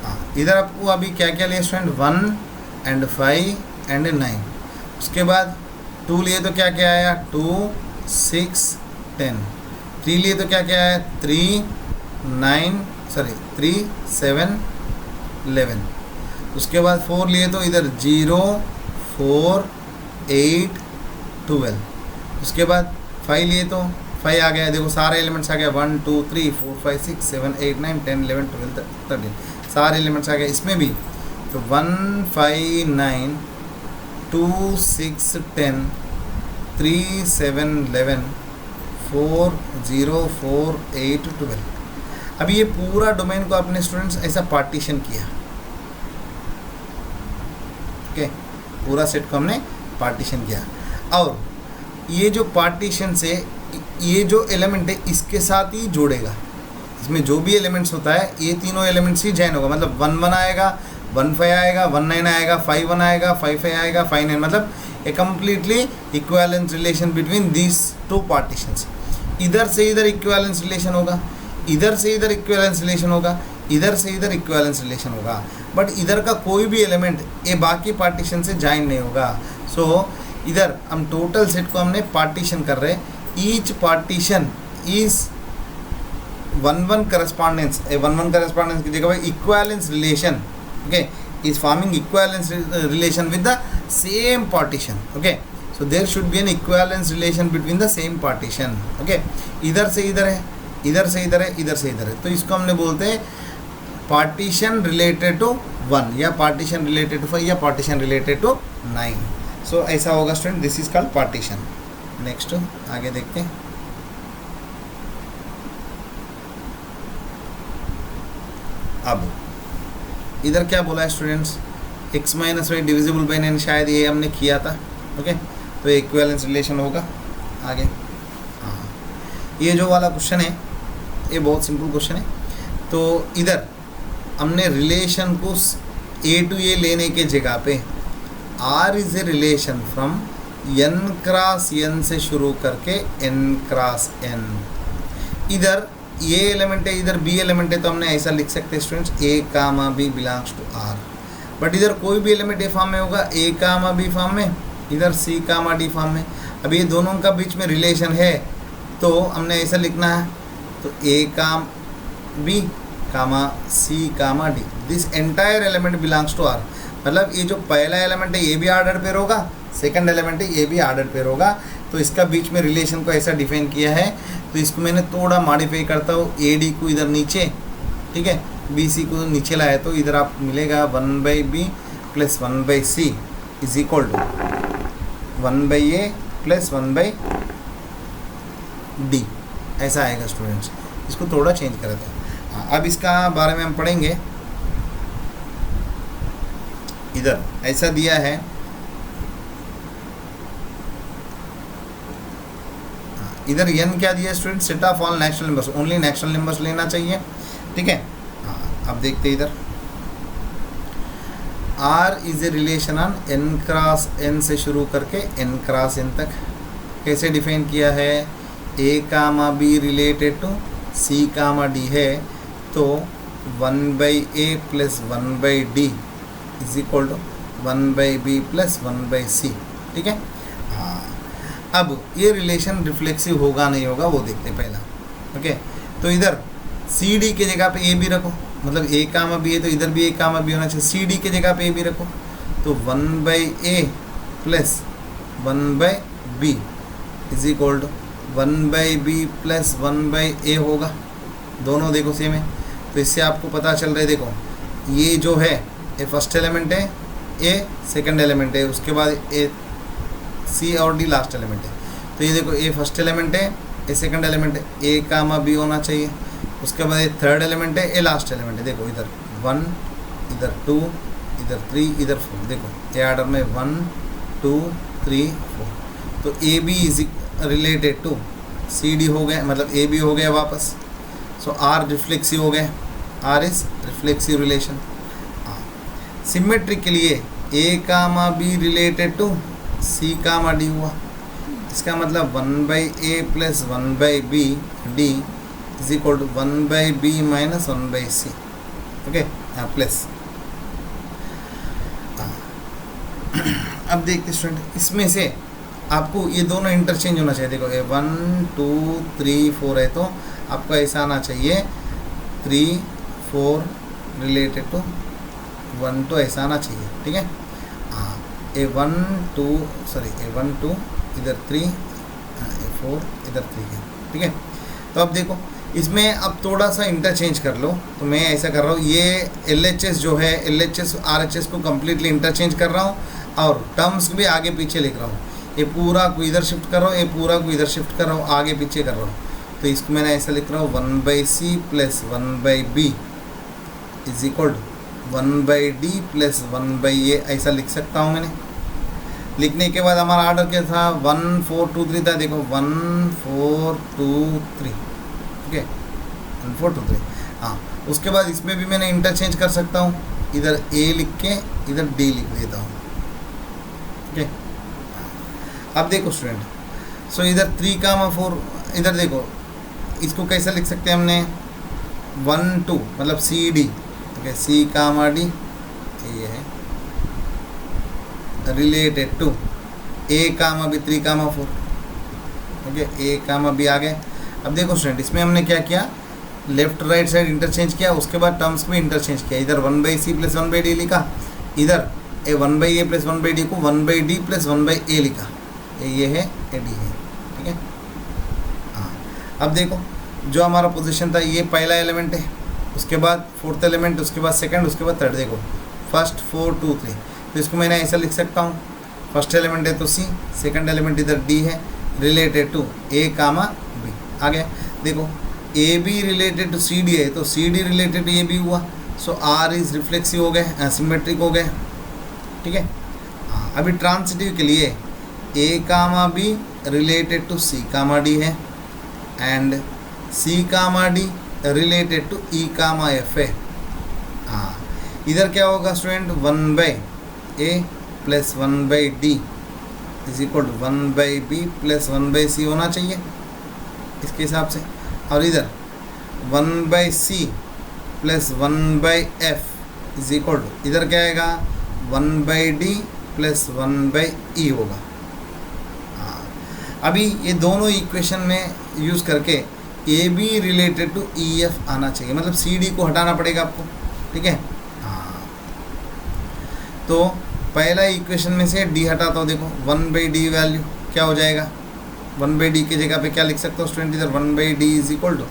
हाँ, इधर आपको अभी क्या क्या लिया स्टूडेंट, 1 एंड 5 एंड 9। उसके बाद 2 लिए तो क्या क्या आया, 2 6 10। 3 लिए तो क्या क्या आया, 3 7 11। उसके बाद 4 लिए तो इधर 0 4 8 12। उसके बाद 5 लिए तो 5 आ गया, देखो सारे एलिमेंट्स आ गया, 1 2 3 4 5 6 7 8 9 10 11 12 13, सारे एलिमेंट्स आ गए। इसमें भी तो 1 5 9 2 6 10 3 7 11 4 0 4 8 12। अभी ये पूरा डोमेन को आपने स्टूडेंट्स ऐसा पार्टीशन किया, ओके। पूरा सेट को हमने पार्टीशन किया, और ये जो पार्टीशन से ये जो एलिमेंट है इसके साथ ही जोड़ेगा, इसमें जो भी एलिमेंट्स होता है ये तीनों एलिमेंट्स ही जॉइन होगा, मतलब 1 1 आएगा, 1 5 आएगा, 1 9 आएगा, 5 1 आएगा, 5 5 आएगा, 5 9, मतलब a completely equivalence relation between these two partitions. इधर से इधर इक्विवेलेंस रिलेशन होगा, इधर से इधर इक्विवेलेंस रिलेशन होगा, इधर से इधर इक्विवेलेंस रिलेशन होगा, बट इधर का कोई भी एलिमेंट ये बाकी पार्टीशन से जॉइन नहीं होगा। सो इधर हम टोटल सेट को हमने पार्टीशन कर रहे, each partition is 1 1 correspondence, 1 1 correspondence की जगह पर equivalence relation, okay, is forming equivalence relation with the same partition, okay, so there should be an equivalence relation between the same partition, okay, इधर से इधर है, इधर से इधर है, इधर से इधर है, तो इसको हमने बोलते हैं पार्टीशन रिलेटेड टू 1 या पार्टीशन रिलेटेड टू 5 या पार्टीशन रिलेटेड टू 9। सो ऐसा होगा student, this is called partition. Next आगे देखते हैं। अब इधर क्या बोला है students, x minus Y divisible by 9, शायद ये हमने किया था, ओके, तो इक्विवेलेंस रिलेशन होगा। आगे हाँ, ये जो वाला क्वेश्चन है ये बहुत सिंपल क्वेश्चन है। तो इधर हमने रिलेशन को a टू a लेने के जगह पे r is a relation from n cross n से शुरू करके n क्रॉस n। इधर ये एलिमेंट है, इधर बी एलिमेंट है, तो हमने ऐसा लिख सकते हैं students a comma b belongs to r। But इधर कोई भी एलिमेंट ए फॉर्म में होगा, a कामा b फॉर्म में, इधर c कामा d फॉर्म में। अब ये दोनों का बीच में रिलेशन है तो हमने ऐसा लिखना है, तो a comma b comma c comma d, this entire element belongs to r। मतलब ये जो पहला एलिमेंट है ये भी ऑर्डर पेयर होगा, सेकंड एलिमेंट है ये भी ऑर्डर पेयर होगा, तो इसका बीच में रिलेशन को ऐसा डिफाइन किया है। तो इसको मैंने थोड़ा मॉडिफाई करता हूँ, ए डी को इधर नीचे, ठीक है, बी सी को नीचे लाया, तो इधर आप मिलेगा 1/b plus 1/c is equal to 1/a plus 1/d, ऐसा आएगा स्टूडेंट्स। इसको थोड़ा चेंज कर देते हैं। अब इसका बारे में हम पढ़ेंगे। इधर ऐसा दिया है, इधर n क्या दिया है student, set of all natural numbers, only natural numbers लेना चाहिए, ठीक है। अब देखते हैं इधर r is a relation on n cross n से शुरू करके n क्रॉस n तक। कैसे डिफाइन किया है, a comma b related to c comma d है, तो 1/a plus 1/d is equal to 1/b plus 1/c, ठीक है। अब ये रिलेशन रिफ्लेक्सिव होगा नहीं होगा वो देखते हैं पहला, ओके। तो इधर सी डी के जगह पे ए भी रखो, मतलब ए कामा बी है तो इधर भी ए कामा बी होना चाहिए, सी डी के जगह पे ए भी रखो, तो 1/a plus 1/b is equal to 1/b plus 1/a होगा। दोनों देखो सेम है, तो इससे आपको पता चल रहा है, देखो ये जो है ये फर्स्ट एलिमेंट है, ए सेकंड एलिमेंट है, उसके बाद ए सी और डी लास्ट एलिमेंट है। तो ये देखो ए फर्स्ट एलिमेंट है, ए सेकंड एलिमेंट है, ए कामा बी होना चाहिए, उसके बाद ये थर्ड एलिमेंट है, ए लास्ट एलिमेंट है। देखो इधर 1, इधर 2, इधर 3, इधर 4, देखो ए ऑर्डर में 1 2 3 4। तो A B is related to C D हो गए, मतलब ए बी हो गया वापस। सो आर रिफ्लेक्सिव हो गए, R is reflexive relation. Symmetric के लिए A comma B related to C comma D हुआ, इसका मतलब 1/a plus 1/b D is equal to 1/b minus 1/c, okay, यहाँ प्लस। अब देखते स्टूडेंट, इसमें से आपको ये दोनों इंटरचेंज होना चाहिए। देखो ये 1 2 3 4 है, तो आपको ऐसा आना चाहिए 3 4 रिलेटेड टू 1, तो ऐसा आना चाहिए, ठीक है। ए 1 2 सॉरी ए 1 2 इधर 3, ए 4 इधर 3 है, ठीक है। तो अब देखो इसमें अब थोड़ा सा इंटरचेंज कर लो, तो मैं ऐसा कर रहा हूँ, ये LHS जो है LHS RHS को कम्प्लीटली इंटरचेंज कर रहा हूँ और टर्म्स भी आगे पीछे लिख रहा हूँ। ये पूरा को इधर शिफ्ट कर रहा हूँ, ये पूरा को इधर शिफ्ट कर रहा हूँ, आगे पीछे कर रहा हूँ। तो इसको मैंने ऐसा लिख रहा हूँ 1/c plus 1/b is equal to 1/d plus 1/a, ऐसा लिख सकता हूँ मैंने। लिखने के बाद हमारा ऑर्डर क्या था, 1 4 2 3 था। देखो 1 4 2 3, ठीक है, 1 4 2 3। हाँ, उसके बाद इसमें भी मैंने इंटरचेंज कर सकता हूँ, इधर ए लिख के इधर डी लिख देता हूँ। ओके, अब देखो स्टूडेंट, सो इधर 3 4, इधर देखो इसको कैसे लिख सकते हैं हमने 1 2 मतलब C D. Okay, C comma D ये है related to A comma B 3 4। Okay, A comma B आ गए। अब देखो स्टूडेंट, इसमें हमने क्या किया, लेफ्ट राइट साइड इंटरचेंज किया, उसके बाद टर्म्स में इंटरचेंज किया। इधर 1/c प्लस 1/d लिखा, इधर 1/a प्लस 1/d को 1/d प्लस 1/a लिखा। ये है ए डी है, ठीक है। हाँ, अब देखो जो हमारा पोजीशन था ये पहला एलिमेंट है, उसके बाद फोर्थ एलिमेंट, उसके बाद सेकंड, उसके बाद थर्ड। देखो फर्स्ट 4 2 3, तो इसको मैंने ऐसा लिख सकता हूँ, फर्स्ट एलिमेंट है तो सी, सेकंड एलिमेंट इधर डी है, related to A comma B. आ गया, देखो A B related to C D है तो C D related to A B हुआ, सो आर इज रिफ्लेक्सिव हो गए, सिमेट्रिक हो गए, ठीक है। हाँ, अभी ट्रांसिटिव के लिए A comma B related to C comma D है, and C comma D related to E comma F है। हाँ, इधर क्या होगा student, 1/a plus 1/d is equal to 1/b plus 1/c होना चाहिए इसके हिसाब से, और इधर 1/c plus 1/f is equal to, इधर क्या आएगा 1/d प्लस 1/e होगा। हाँ, अभी ये दोनों इक्वेशन में यूज़ करके A B related to E F आना चाहिए, मतलब सी डी को हटाना पड़ेगा आपको, ठीक है। हाँ, तो पहला इक्वेशन में से डी हटाता हूँ, देखो 1/d वैल्यू क्या हो जाएगा, 1/d की जगह पे क्या लिख सकते हो स्टूडेंट, इधर 1/d is equal to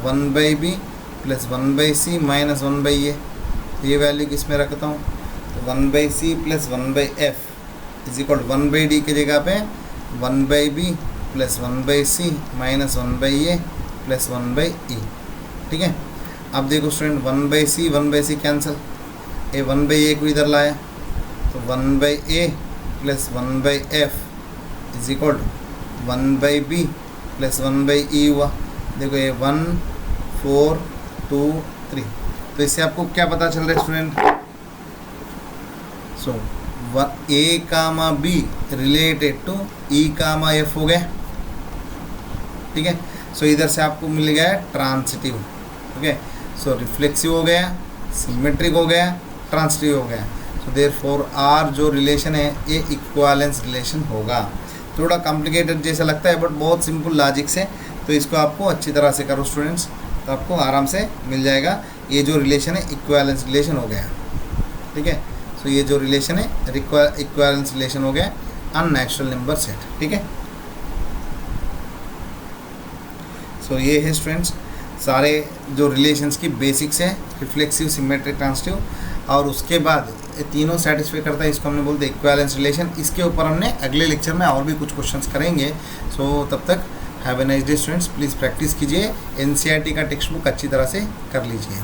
1/b plus 1/c minus 1/a, तो ये वैल्यू किस में रखता हूँ, तो 1/c plus 1/f is equal to 1/d की जगह पे 1/b plus 1/c minus 1/a plus 1/e, ठीक है। अब देखो स्टूडेंट 1/c कैंसिल, ए 1/a को इधर लाया तो 1/a plus 1/f is equal to 1/b plus 1/e हुआ। देखो ये 1 4 2 3, तो इससे आपको क्या पता चल रहा है student, so A comma B related to E comma F हो गया, ठीक है। सो इधर से आपको मिल गया ट्रांसिटिव, ओके। सो रिफ्लेक्सिव हो गया, सिमेट्रिक हो गया, ट्रांसिटिव हो गया। सो देयरफॉर आर जो रिलेशन है ये इक्विवेलेंस रिलेशन होगा। थोड़ा कॉम्प्लिकेटेड जैसा लगता है बट बहुत सिंपल लॉजिक से, तो इसको आपको अच्छी तरह से करो स्टूडेंट्स, तो आपको आराम से मिल जाएगा। ये जो रिलेशन है इक्विवेलेंस रिलेशन हो गया, ठीक है। सो ये जो रिलेशन है इक्विवेलेंस रिलेशन हो गया अननेचुरल नंबर सेट, ठीक है। सो ये है स्टूडेंट्स सारे जो रिलेशंस की बेसिक्स है, रिफ्लेक्सिव, सिमेट्रिक, ट्रांसिटिव, और उसके बाद तीनों सेटिस्फाई करता है, इसको हमने बोलते हैं इक्विवेलेंस रिलेशन। इसके ऊपर हमने अगले लेक्चर में और भी कुछ क्वेश्चंस करेंगे। सो तब तक have a nice day students, please practice कीजिए, एनसीईआरटी का टेक्स्ट बुक अच्छी तरह से कर लीजिए।